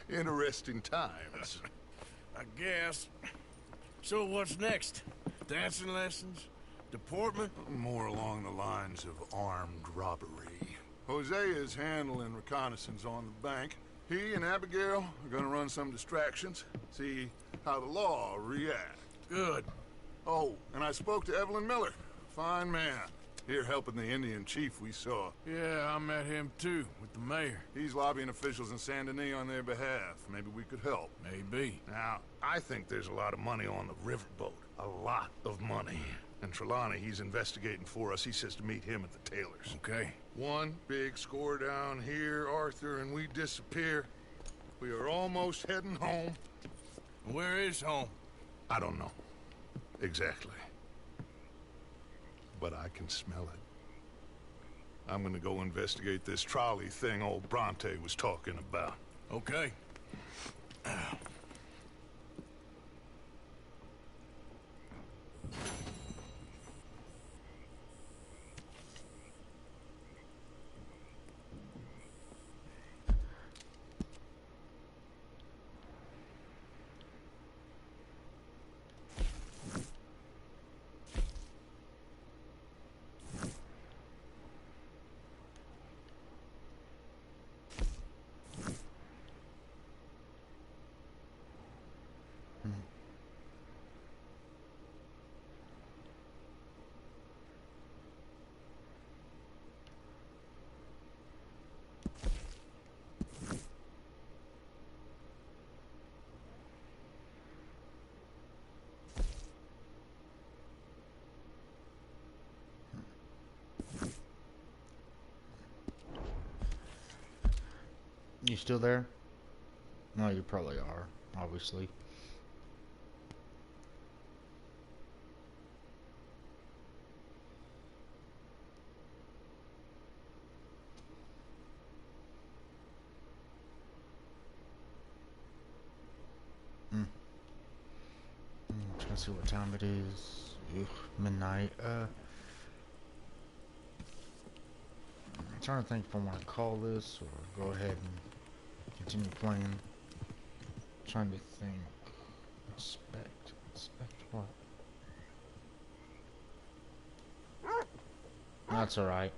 Interesting times. I guess. So what's next? Dancing lessons? Deportment? More along the lines of armed robbery. Hosea is handling reconnaissance on the bank. He and Abigail are gonna run some distractions, see how the law reacts. Good. Oh, and I spoke to Evelyn Miller. Fine man. Here helping the Indian chief we saw. Yeah, I met him too, with the mayor. He's lobbying officials in Saint Denis on their behalf. Maybe we could help. Maybe. Now, I think there's a lot of money on the riverboat. A lot of money. And Trelawney, he's investigating for us. He says to meet him at the Taylor's. Okay. One big score down here, Arthur, and we disappear. We are almost heading home. Where is home? I don't know. Exactly. But I can smell it. I'm gonna go investigate this trolley thing old Bronte was talking about. Okay. You still there? No, you probably are, obviously. Trying to see what time it is. Ugh, midnight. I'm trying to think if I want to call this or go ahead and continue playing. Trying to think. Inspect what? That's alright.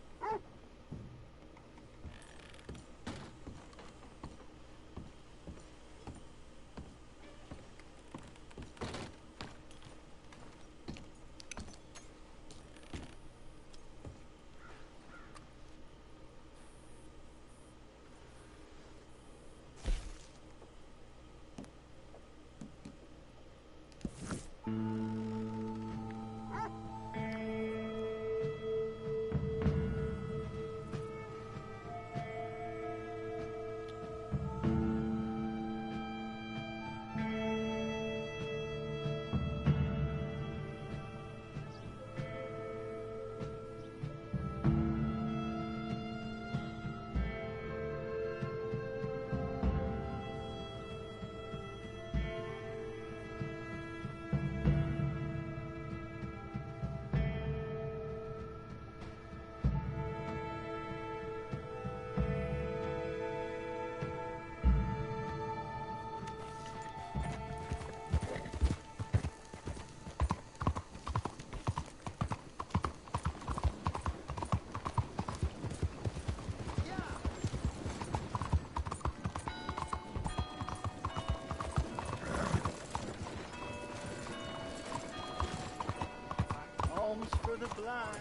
Homes for the blind.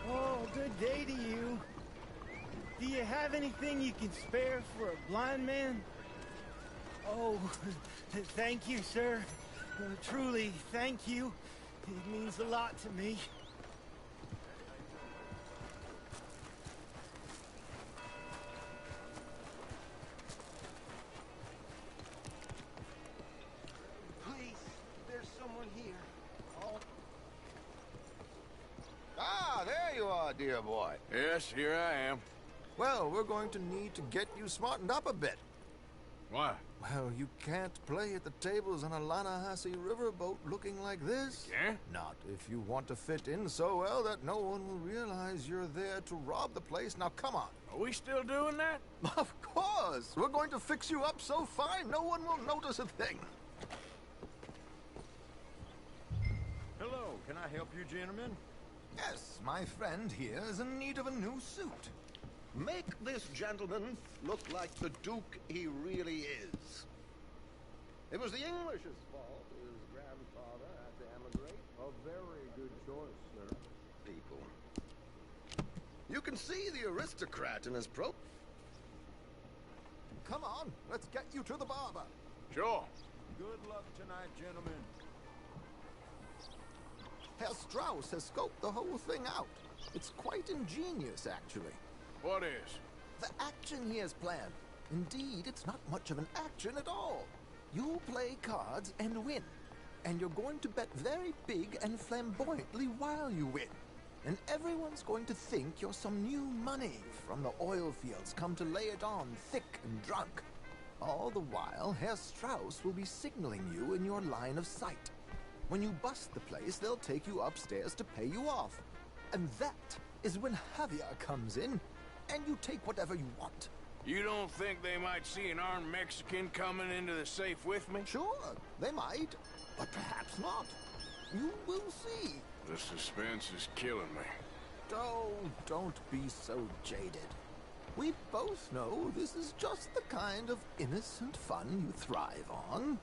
Oh, good day to you. Do you have anything you can spare for a blind man? Oh, thank you, sir. Truly, thank you. It means a lot to me. Please, there's someone here. Oh. Ah, there you are, dear boy. Yes, here I am. Well, we're going to need to get you smartened up a bit. Why? Well, you can't play at the tables on a Lannahechee riverboat looking like this. Yeah? Not if you want to fit in so well that no one will realize you're there to rob the place. Now, come on. Are we still doing that? Of course! course. We're going to fix you up so fine no one will notice a thing. Hello, can I help you, gentlemen? Yes, my friend here is in need of a new suit. Make this gentleman look like the Duke he really is. It was the English's fault his grandfather had to emigrate. A very good choice, sir. People. You can see the aristocrat in his pro... Come on, let's get you to the barber. Sure. Good luck tonight, gentlemen. Herr Strauss has scoped the whole thing out. It's quite ingenious, actually. What is? The action he has planned. Indeed, it's not much of an action at all. You play cards and win. And you're going to bet very big and flamboyantly while you win. And everyone's going to think you're some new money from the oil fields come to lay it on thick and drunk. All the while, Herr Strauss will be signaling you in your line of sight. When you bust the place, they'll take you upstairs to pay you off. And that is when Javier comes in, and you take whatever you want. You don't think they might see an armed Mexican coming into the safe with me? Sure, they might, but perhaps not. You will see. The suspense is killing me. Oh, don't be so jaded. We both know this is just the kind of innocent fun you thrive on.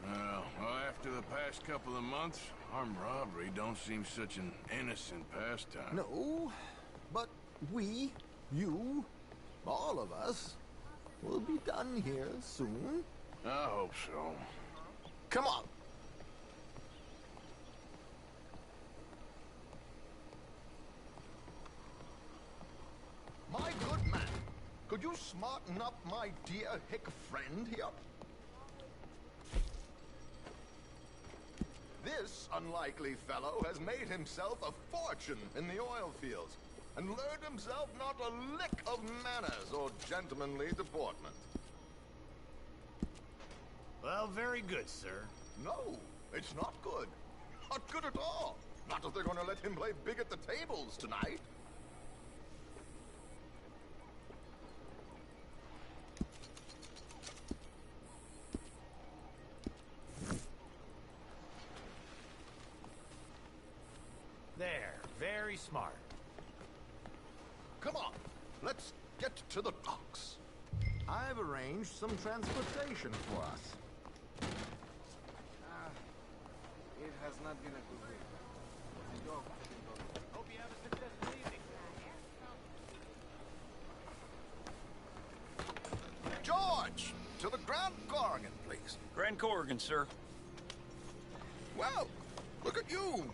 Well, after the past couple of months, armed robbery don't seem such an innocent pastime. No, but we, you, all of us, will be done here soon. I hope so. Come on. My good man, could you smarten up my dear hick friend here? This unlikely fellow has made himself a fortune in the oil fields and learned himself not a lick of manners or gentlemanly deportment. Well, very good, sir. No, it's not good. Not good at all. Not if they're going to let him play big at the tables tonight. There, very smart. Come on, let's get to the docks. I've arranged some transportation for us. It has not been a good week. Hope you have a successful evening. George, to the Grand Corrigan, please. Grand Corrigan, sir. Well, look at you.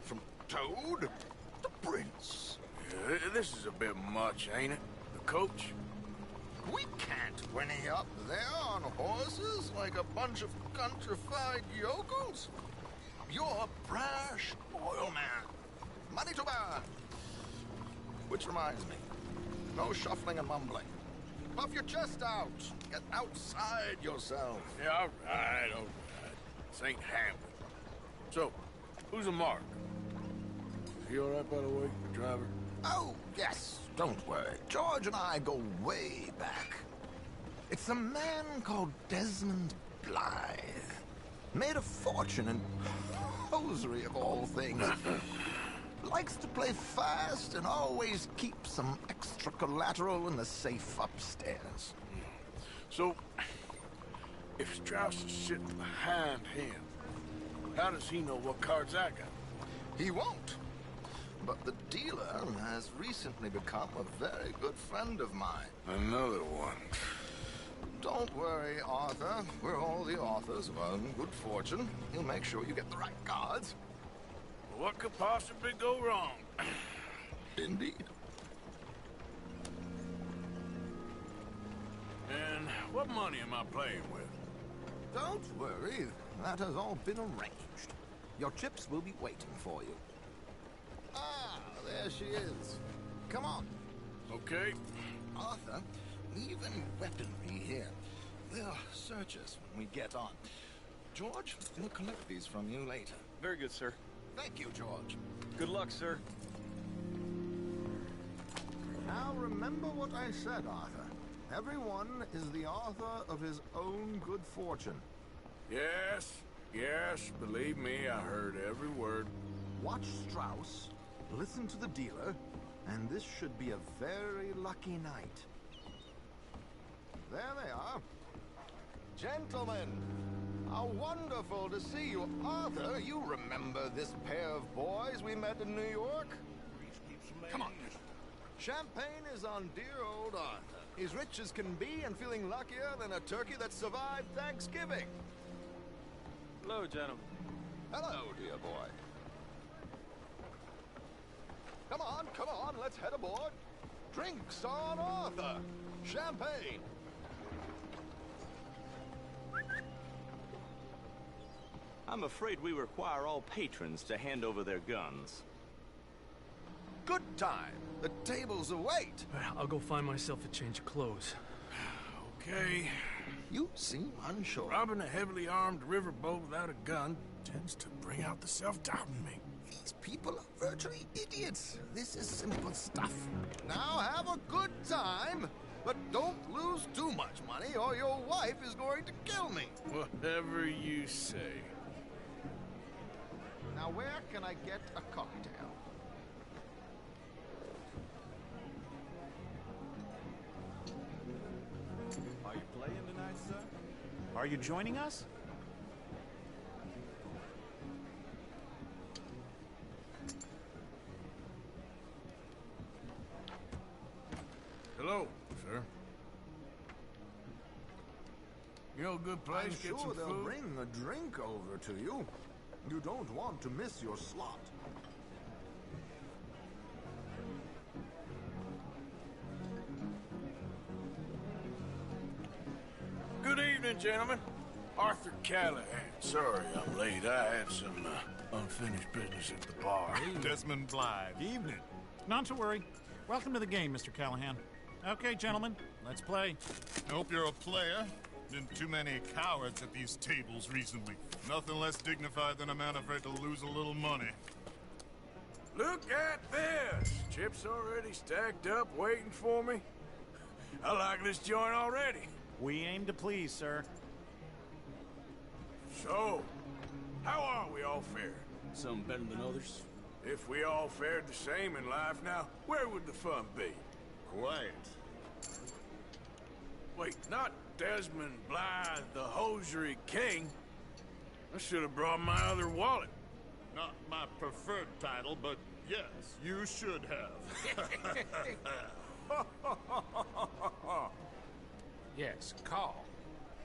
From Toad to Prince. Yeah, this is a bit much, ain't it? The coach? We can't whinny up there on horses like a bunch of countrified yokels. You're a brash oil man. Money to burn. Which reminds me, no shuffling and mumbling. Puff your chest out. Get outside yourself. Yeah, all right. This ain't happening. So, who's a mark? Is he all right, by the way, the driver? Oh, yes. Don't worry. George and I go way back. It's a man called Desmond Blythe. Made a fortune in hosiery of all things. Likes to play fast and always keeps some extra collateral in the safe upstairs. So, if Strauss is sitting behind him, how does he know what cards I got? He won't. But the dealer has recently become a very good friend of mine. Another one. Don't worry, Arthur. We're all the authors of our good fortune. He'll make sure you get the right cards. What could possibly go wrong? Indeed. And what money am I playing with? Don't worry. That has all been arranged. Your chips will be waiting for you. Ah, there she is. Come on. Okay. Arthur, leave any weaponry here. They'll search us when we get on. George, we'll collect these from you later. Very good, sir. Thank you, George. Good luck, sir. Now remember what I said, Arthur. Everyone is the author of his own good fortune. Yes, yes, believe me, I heard every word. Watch Strauss, listen to the dealer, and this should be a very lucky night. There they are. Gentlemen, how wonderful to see you. Arthur, you remember this pair of boys we met in New York? Come on. Champagne is on dear old Arthur. He's rich as can be and feeling luckier than a turkey that survived Thanksgiving. Hello, gentlemen. Hello, dear boy. Come on, let's head aboard. Drinks on Arthur. Champagne. I'm afraid we require all patrons to hand over their guns. Good time. The tables await. I'll go find myself a change of clothes. Okay. You seem unsure. Robbing a heavily armed riverboat without a gun tends to bring out the self-doubt in me. These people are virtually idiots. This is simple stuff. Now have a good time, but don't lose too much money or your wife is going to kill me. Whatever you say. Now where can I get a cocktail? Are you playing tonight, sir? Are you joining us? Hello, sir. You know a good place I'm to get sure some they'll food? bring a drink over to you. You don't want to miss your slot. Good evening, gentlemen. Arthur Callahan. Sorry I'm late. I had some unfinished business at the bar. Desmond Blythe. Evening. Not to worry. Welcome to the game, Mr. Callahan. Okay, gentlemen, let's play. I hope you're a player. Been too many cowards at these tables recently. Nothing less dignified than a man afraid to lose a little money. Look at this! Chips already stacked up, waiting for me. I like this joint already. We aim to please, sir. So, how are we all fared? Some better than others. If we all fared the same in life now, where would the fun be? Quiet. Wait, not Desmond Blythe, the hosiery king. I should have brought my other wallet. Not my preferred title, but yes, you should have. Yes, call.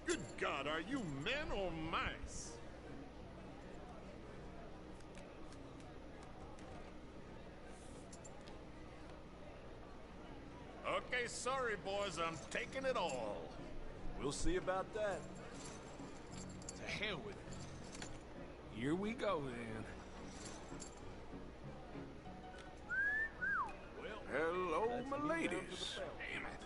Good God, are you men or mice? Okay, sorry, boys, I'm taking it all. We'll see about that. To hell with it. Here we go, then. Hello, my ladies. Damn it.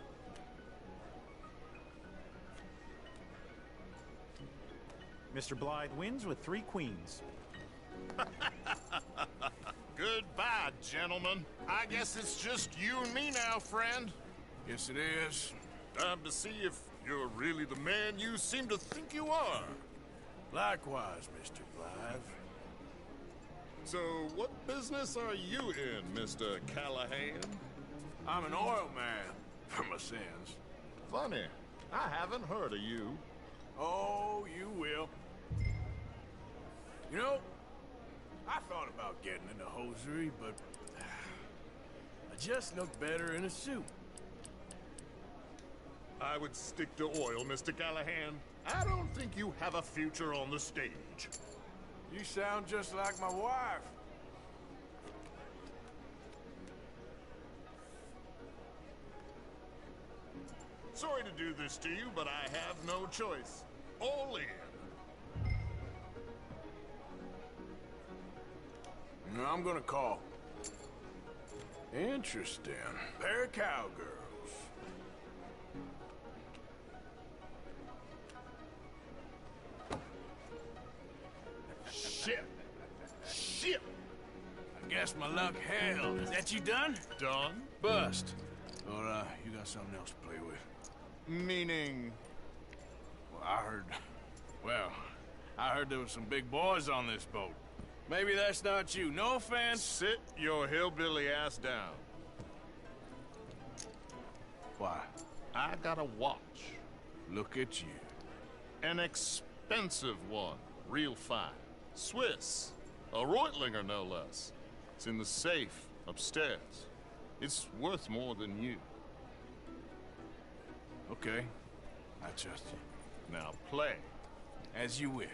Mr. Blythe wins with 3 queens. Goodbye, gentlemen. I guess it's just you and me now, friend. Yes, it is. Time to see if you're really the man you seem to think you are. Likewise, Mr. Blythe. So, what business are you in, Mr. Callahan? I'm an oil man, for my sins. Funny, I haven't heard of you. Oh, you will. You know, I thought about getting into hosiery, but I just look better in a suit. I would stick to oil, Mr. Callahan. I don't think you have a future on the stage. You sound just like my wife. Sorry to do this to you, but I have no choice. All in. No, I'm gonna call. Interesting. Pair of cowgirls. Shit. Shit. I guess my luck held. Is that you done? Done? Bust. Or, you got something else to play with? Meaning? Well, I heard there was some big boys on this boat. Maybe that's not you. No offense. Sit your hillbilly ass down. Why? I got a watch. Look at you. An expensive one. Real fine. Swiss. A Reutlinger, no less. It's in the safe upstairs. It's worth more than you. Okay. I trust you. Now play. As you wish.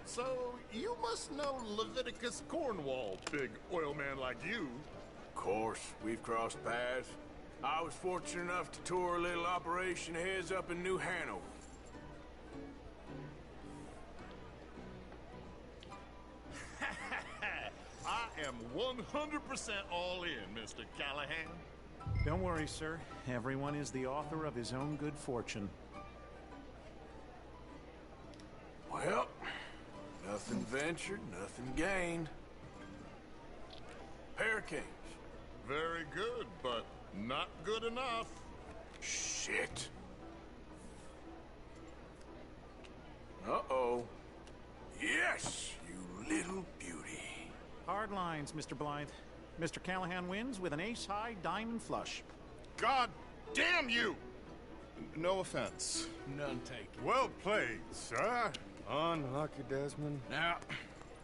So, you must know Leviticus Cornwall, big oil man like you. Of course, we've crossed paths. I was fortunate enough to tour a little operation of his up in New Hanover. I am 100% all in, Mr. Callahan. Don't worry, sir. Everyone is the author of his own good fortune. Well, nothing ventured, nothing gained. Hurricanes. Very good, but not good enough. Shit. Uh-oh. Yes, you little beauty. Hard lines, Mr. Blythe. Mr. Callahan wins with an ace-high diamond flush. God damn you! No offense. None taken. Well played, sir. Unlucky, Desmond. Now,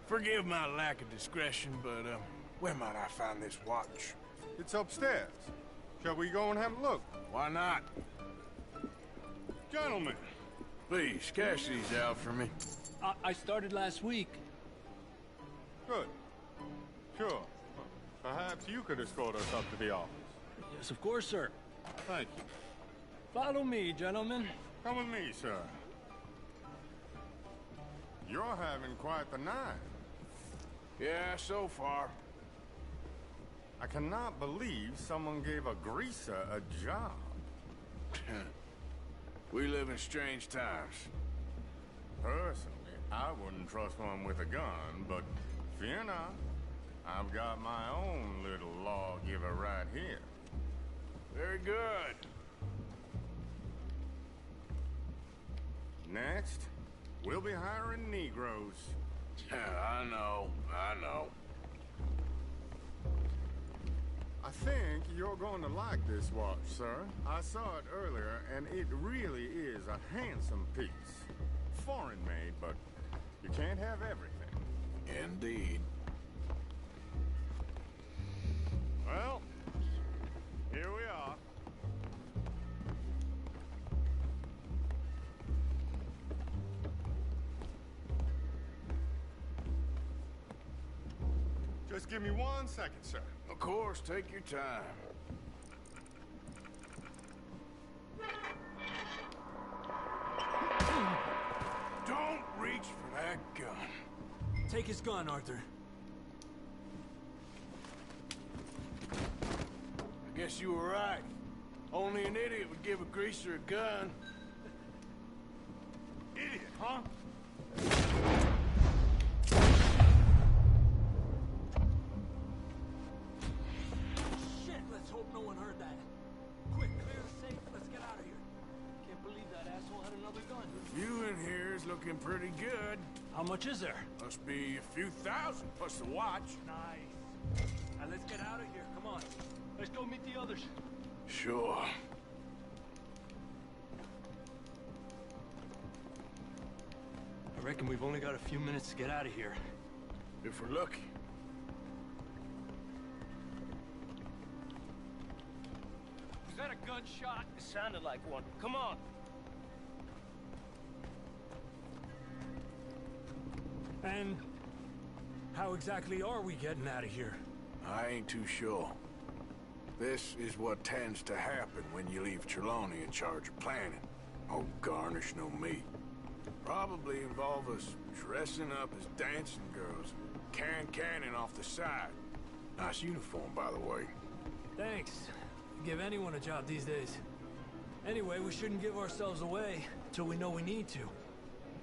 forgive my lack of discretion, but, where might I find this watch? It's upstairs. Shall we go and have a look? Why not? Gentlemen. Please, cash these out for me. I started last week. Good. Sure. Perhaps you could escort us up to the office. Yes, of course, sir. Thank you. Follow me, gentlemen. Come with me, sir. You're having quite the night. Yeah, so far. I cannot believe someone gave a greaser a job. We live in strange times. Personally, I wouldn't trust one with a gun, but fear not. I've got my own little lawgiver right here. Very good. Next, we'll be hiring Negroes. I know. I think you're going to like this watch, sir. I saw it earlier, and it really is a handsome piece. Foreign made, but you can't have everything. Indeed. Well, here we are. Just give me 1 second, sir. Of course, take your time. Don't reach for that gun. Take his gun, Arthur. I guess you were right. Only an idiot would give a greaser a gun. Idiot, huh? Shit, let's hope no one heard that. Quick, clear the safe. Let's get out of here. Can't believe that asshole had another gun. You in here is looking pretty good. How much is there? Must be a few thousand plus the watch. Nice. Now let's get out of here. Come on. Let's go meet the others. Sure. I reckon we've only got a few minutes to get out of here. If we're lucky. Was that a gunshot? It sounded like one. Come on. And how exactly are we getting out of here? I ain't too sure. This is what tends to happen when you leave Trelawney in charge of planning. Oh, garnish no meat. Probably involve us dressing up as dancing girls, canning off the side. Nice uniform, by the way. Thanks. Give anyone a job these days. Anyway, we shouldn't give ourselves away till we know we need to.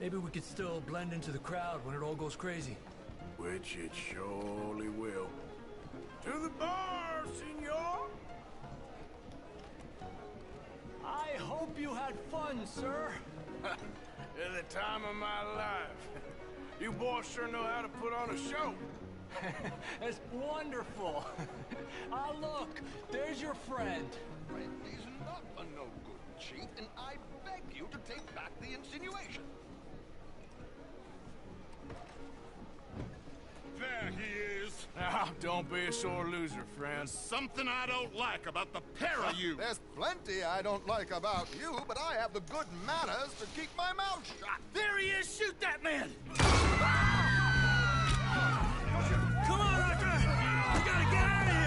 Maybe we could still blend into the crowd when it all goes crazy. Which it surely will. To the bar, senor! I hope you had fun, sir. At the time of my life. You boys sure know how to put on a show. That's wonderful. Ah, look, there's your friend. He's not a no-good cheat, and I beg you to take back the insinuation. There he is. Now, don't be a sore loser, friend. Something I don't like about the pair of you. There's plenty I don't like about you, but I have the good manners to keep my mouth shut. There he is! Shoot that man! Come on, Arthur! We gotta get out of here!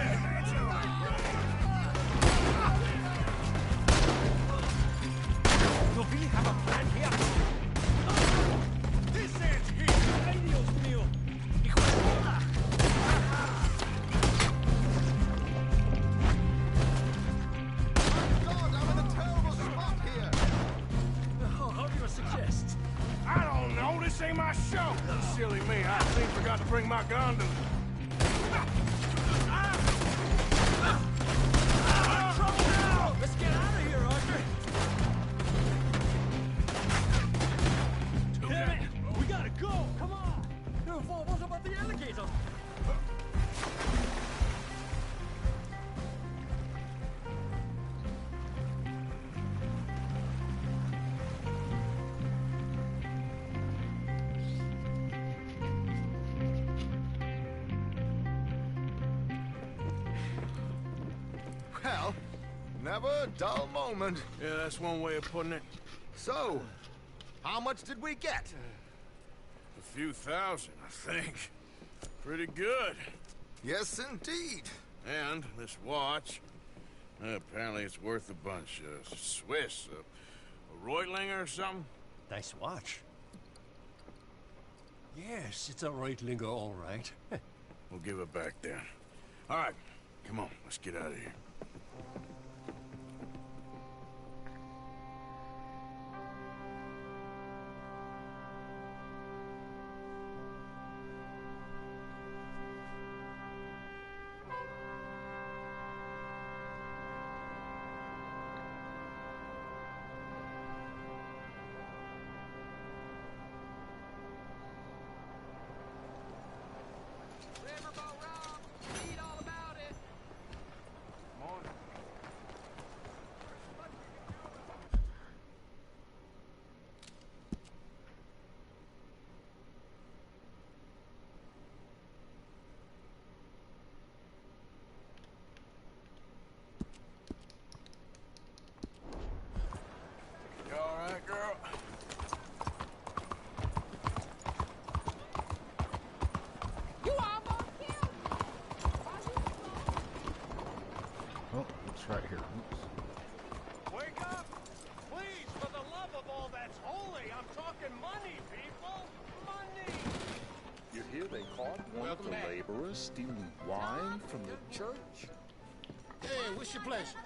Do we have a plan here? This ends here! Ay, Dios mío! Hijo de puta! God, I'm in a terrible spot here. Oh, how do you suggest? I don't know. This ain't my show. Silly me. I think I forgot to bring my gondola. Trouble now! Let's get out of here, Arthur! Damn it! We gotta go! Come on! What about the alligator? Well, never a dull moment. Yeah, that's one way of putting it. So, how much did we get? A few thousand, I think. Pretty good. Yes, indeed. And this watch, apparently it's worth a bunch. Swiss, a Reutlinger or something? Nice watch. Yes, it's a Reutlinger, all right. We'll give it back then. All right, come on, let's get out of here. You all right, girl? You almost killed me. Oh, it's right here. Oops. Wake up! Please, for the love of all that's holy, I'm talking money, people! Money! You hear they caught one of the laborers stealing wine from the church? Hey, what's your pleasure?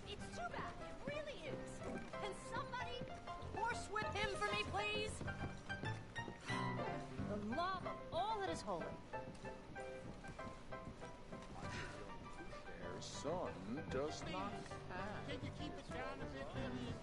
It's too bad. It really is. Can somebody horsewhip him for me, please? The love of all that is holy. Their son does not have. Can you keep it down a bit, Lillian?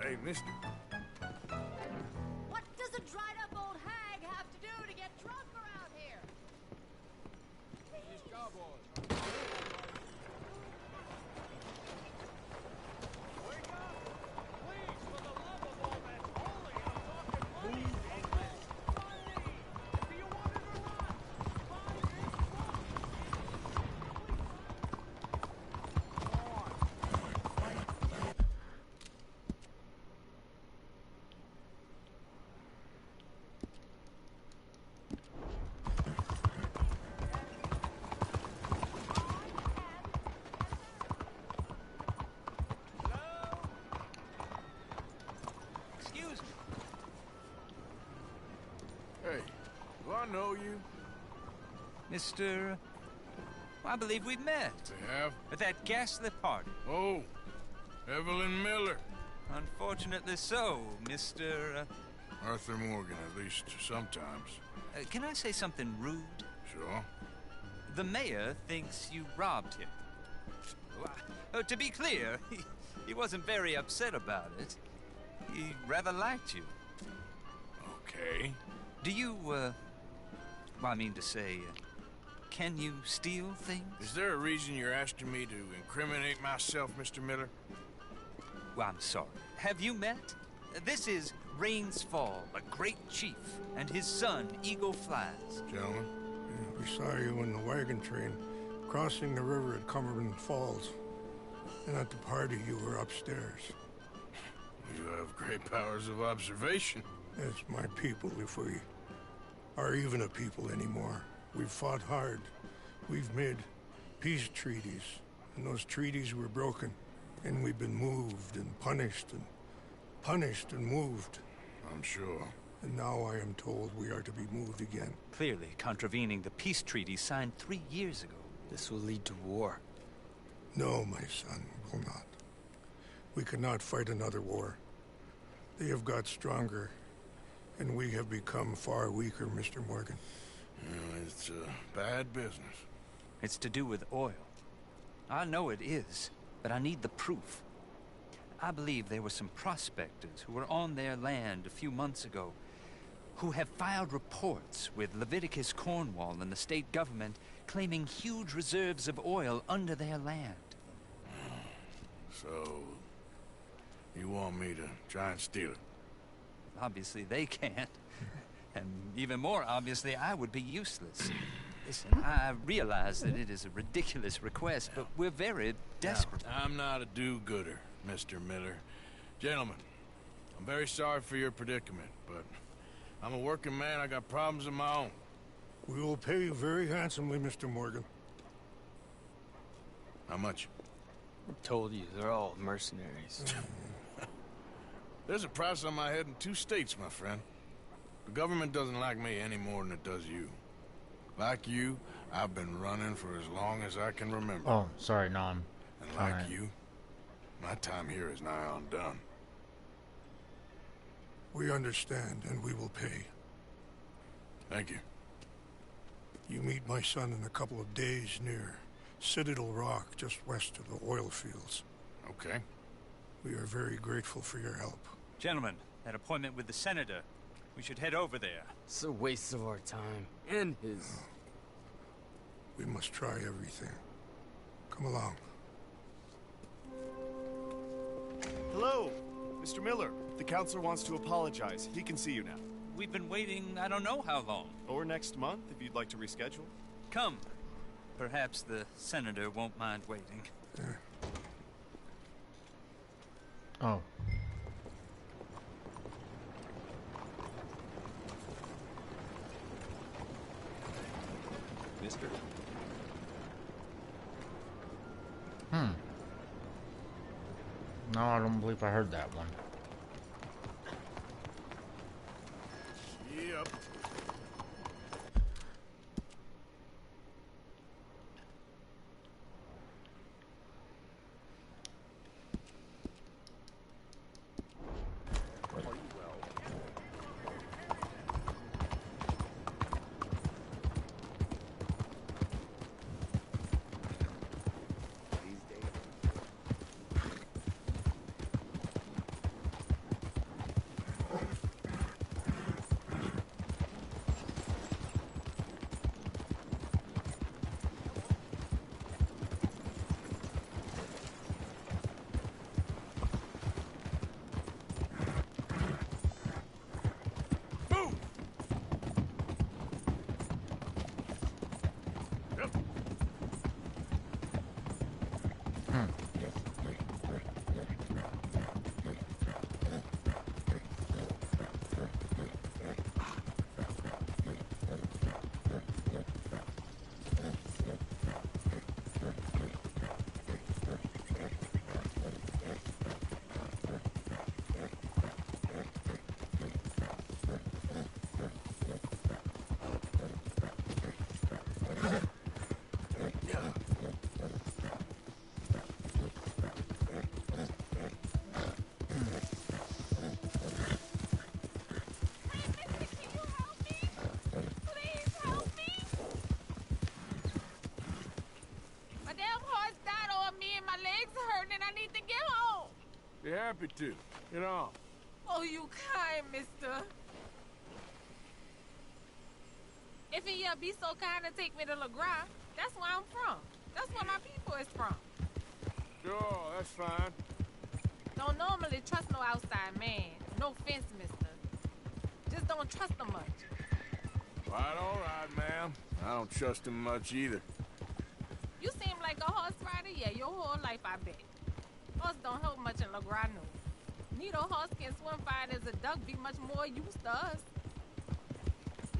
Hey, mister. What does a dried-up old hag have to do to get drunk around here? These cowboys. Wake up! know you. Mr. I believe we've met. We have? At that ghastly party. Oh, Evelyn Miller. Unfortunately so, Mr. Arthur Morgan, at least sometimes. Can I say something rude? Sure. The mayor thinks you robbed him. To be clear, he wasn't very upset about it. He rather liked you. Okay. Do you, well, I mean to say, can you steal things? Is there a reason you're asking me to incriminate myself, Mr. Miller? Well, I'm sorry. Have you met? This is Rains Fall, a great chief, and his son, Eagle Flies. Gentlemen? Yeah, we saw you in the wagon train, crossing the river at Cumberland Falls. And at the party, you were upstairs. You have great powers of observation. It's my people, if we are even a people anymore. We've fought hard. We've made peace treaties, and those treaties were broken. And we've been moved and punished and moved. I'm sure. And now I am told we are to be moved again. Clearly contravening the peace treaty signed 3 years ago. This will lead to war. No, my son, will not. We cannot fight another war. They have got stronger, and we have become far weaker, Mr. Morgan. It's a bad business. It's to do with oil. I know it is, but I need the proof. I believe there were some prospectors who were on their land a few months ago who have filed reports with Leviticus Cornwall and the state government claiming huge reserves of oil under their land. So, you want me to try and steal it? Obviously they can't. And even more obviously, I would be useless. Listen, I realize that it is a ridiculous request, but we're very desperate. Now, I'm not a do-gooder, Mr. Miller. Gentlemen, I'm very sorry for your predicament, but I'm a working man. I got problems of my own. We will pay you very handsomely, Mr. Morgan. How much? I told you, they're all mercenaries. There's a price on my head in 2 states, my friend. The government doesn't like me any more than it does you. Like you, I've been running for as long as I can remember. Oh, sorry, no, I'm And like you, my time here is nigh undone. We understand, and we will pay. Thank you. You meet my son in a couple of days near Citadel Rock, just west of the oil fields. Okay. We are very grateful for your help. Gentlemen, that appointment with the senator. We should head over there. It's a waste of our time. And his. We must try everything. Come along. Hello, Mr. Miller. The counselor wants to apologize. He can see you now. We've been waiting I don't know how long. Or next month, if you'd like to reschedule. Come. Perhaps the senator won't mind waiting. Oh. Mister? No, I don't believe I heard that one. Yep. My damn horse died on me and my legs are hurting and I need to get home. Be happy to. Get on. Oh, you kind, mister. If you be so kind to take me to LeGras, that's where I'm from. That's where my people is from. Sure, that's fine. Don't normally trust no outside man. No offense, mister. Just don't trust him much. Quite all right, ma'am. I don't trust him much either. You seem like a horse rider, yeah, your whole life, I bet. Horse don't help much in LeGras, no. Neither horse can swim fine as a duck, be much more used to us.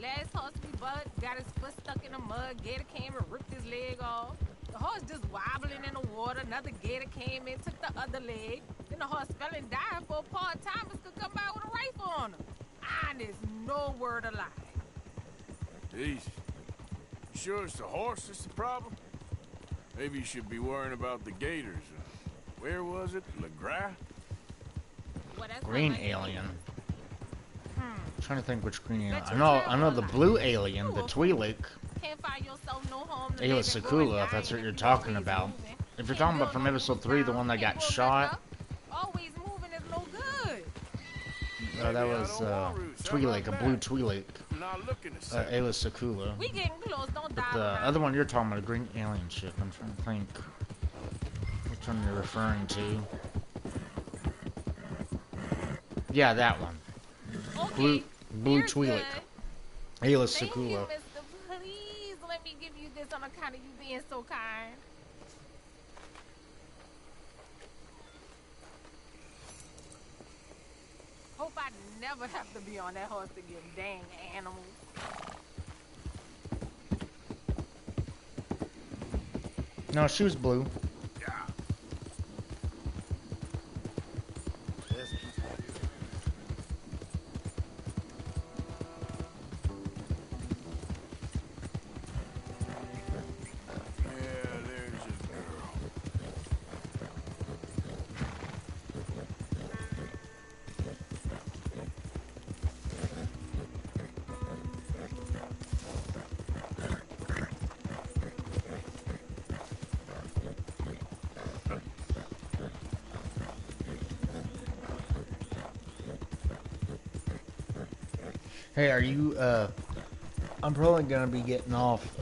Last horse we bought got his foot stuck in the mud. Gator came and ripped his leg off. The horse just wobbling in the water. Another gator came in, took the other leg. Then the horse fell and died before part-timers could come by with a rifle on him. Honest, no word of lie. Jeez. You sure it's the horse that's the problem? Maybe you should be worrying about the gators. Where was it? LeGras? Well, Green alien. I'm trying to think which green alien. I know the blue alien, the Twi'lek. Can't find yourself no home to Ayla live and Secula, if that's what you're talking about. If you're talking about from episode 3, the one that got shot. Always moving is no good. That was Twi'lek, a blue Twi'lek. Ayla Secula. We getting close, don't die. But the other one you're talking about, a green alien ship. I'm trying to think which one you're referring to. Yeah, that one. Okay, Blue Twi'lek. Ayla Thank you, Secula. mister. Please let me give you this on account of you being so kind. Hope I never have to be on that horse again, dang animals. No, she was blue. Hey, are you, I'm probably gonna be getting off,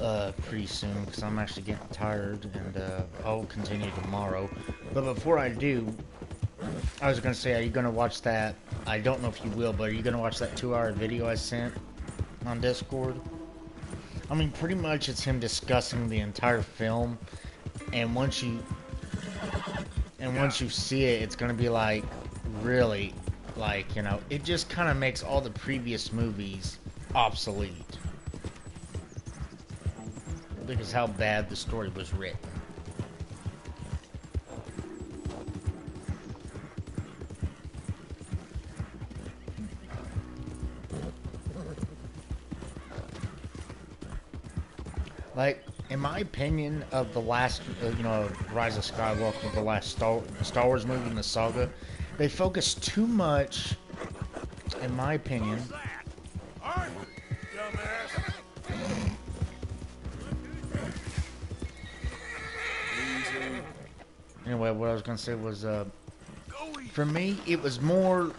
pretty soon, because I'm actually getting tired, and, I'll continue tomorrow. But before I do, I was gonna say, are you gonna watch that, I don't know if you will, but are you gonna watch that 2-hour video I sent on Discord? I mean, pretty much it's him discussing the entire film, and once you see it, it's gonna be like, really, like, you know, it just kind of makes all the previous movies obsolete. Because how bad the story was written. Like, in my opinion, of the last, you know, Rise of Skywalker, the last Star Wars movie in the saga, they focus too much, in my opinion. Anyway, what I was gonna say was, for me, it was more.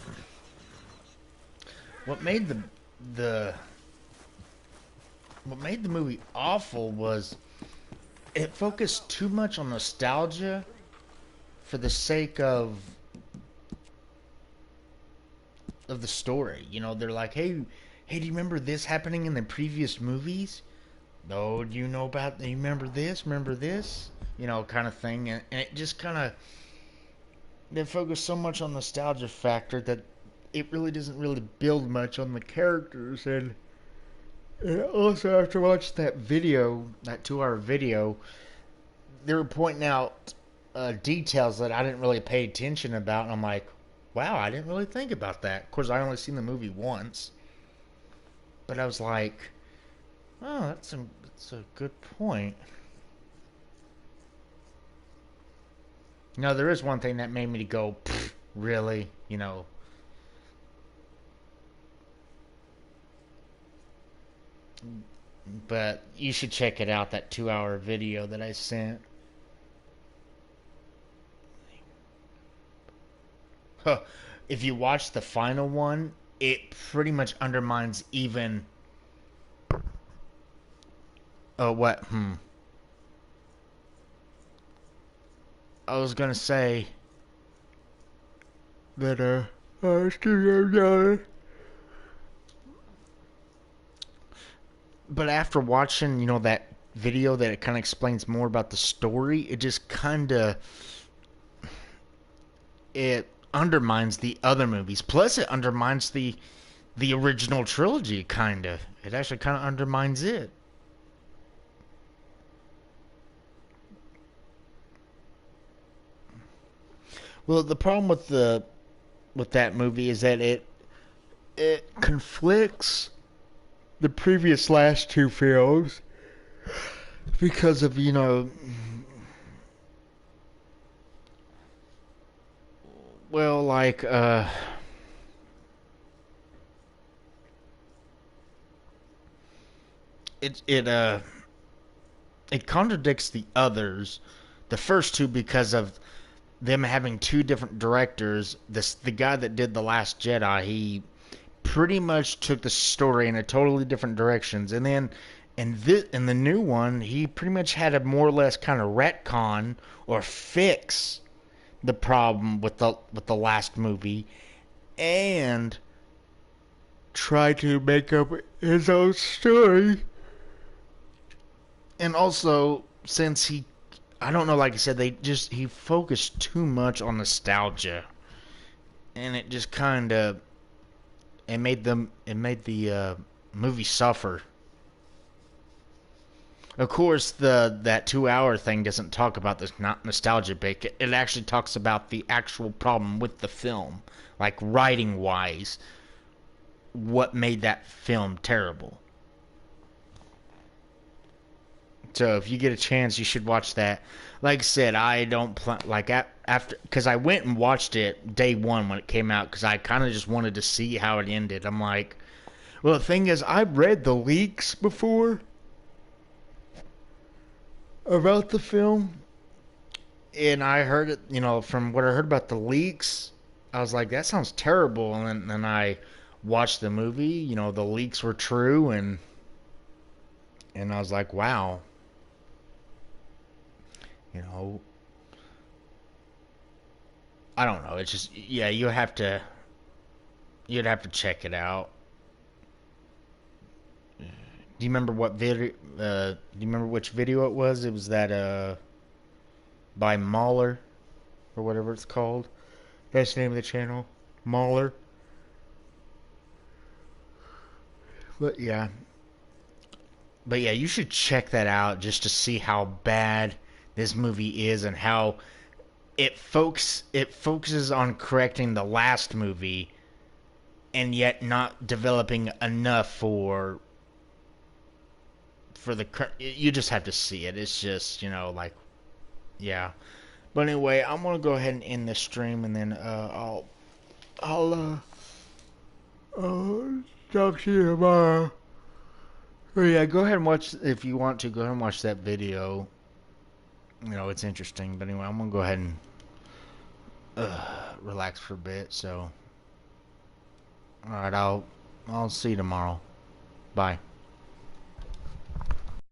What made the movie awful was it focused too much on nostalgia for the sake of the story. You know, they're like, hey, do you remember this happening in the previous movies? No, do you know about, do you remember this? Remember this? You know, kind of thing. And it just kind of, they focus so much on nostalgia factor that it really doesn't really build much on the characters. And also, after I watched that video, that 2-hour video, they were pointing out details that I didn't really pay attention about, and I'm like, wow, I didn't really think about that. Of course, I only seen the movie once, but I was like, Oh, that's a good point. No, there is one thing that made me go, really, you know. But you should check it out, that 2-hour video that I sent. Huh. If you watch the final one, it pretty much undermines even. Oh, what? I was gonna say that, but after watching, that video that it kind of explains more about the story, it just kind of it undermines the other movies. Plus, it undermines the original trilogy. Kind of, it actually kind of undermines it. Well, the problem with that movie is that it conflicts the previous last two films because of well, like it contradicts the others, the first two, because of them having two different directors. The guy that did The Last Jedi, he pretty much took the story in a totally different directions, and then in the new one, he pretty much had to more or less kind of retcon or fix the problem with the last movie, and try to make up his own story. And also, since I don't know, like I said, he focused too much on nostalgia, and it just kind of it made the movie suffer. Of course, that 2-hour thing doesn't talk about this nostalgia bit. It actually talks about the actual problem with the film, like writing wise, what made that film terrible. So if you get a chance, you should watch that. Like I said, I don't after, because I went and watched it day one when it came out, because I kind of just wanted to see how it ended. I'm like, well, the thing is, I've read the leaks before about the film, and I heard it, from what I heard about the leaks, I was like, that sounds terrible. And then I watched the movie. The leaks were true, and I was like, wow. I don't know. It's just, yeah, you'd have to check it out. Do you remember what video? Do you remember which video it was? It was that by Mahler, or whatever it's called. That's the name of the channel, Mahler. But yeah, you should check that out just to see how bad this movie is, and how it focuses on correcting the last movie, and yet not developing enough for the. You just have to see it. It's just, yeah. But anyway, I'm gonna go ahead and end this stream, and then I'll talk to you tomorrow. Oh yeah, go ahead and watch, if you want to. Go ahead and watch that video. It's interesting. But anyway, I'm gonna go ahead and relax for a bit. So, all right, I'll see you tomorrow. Bye.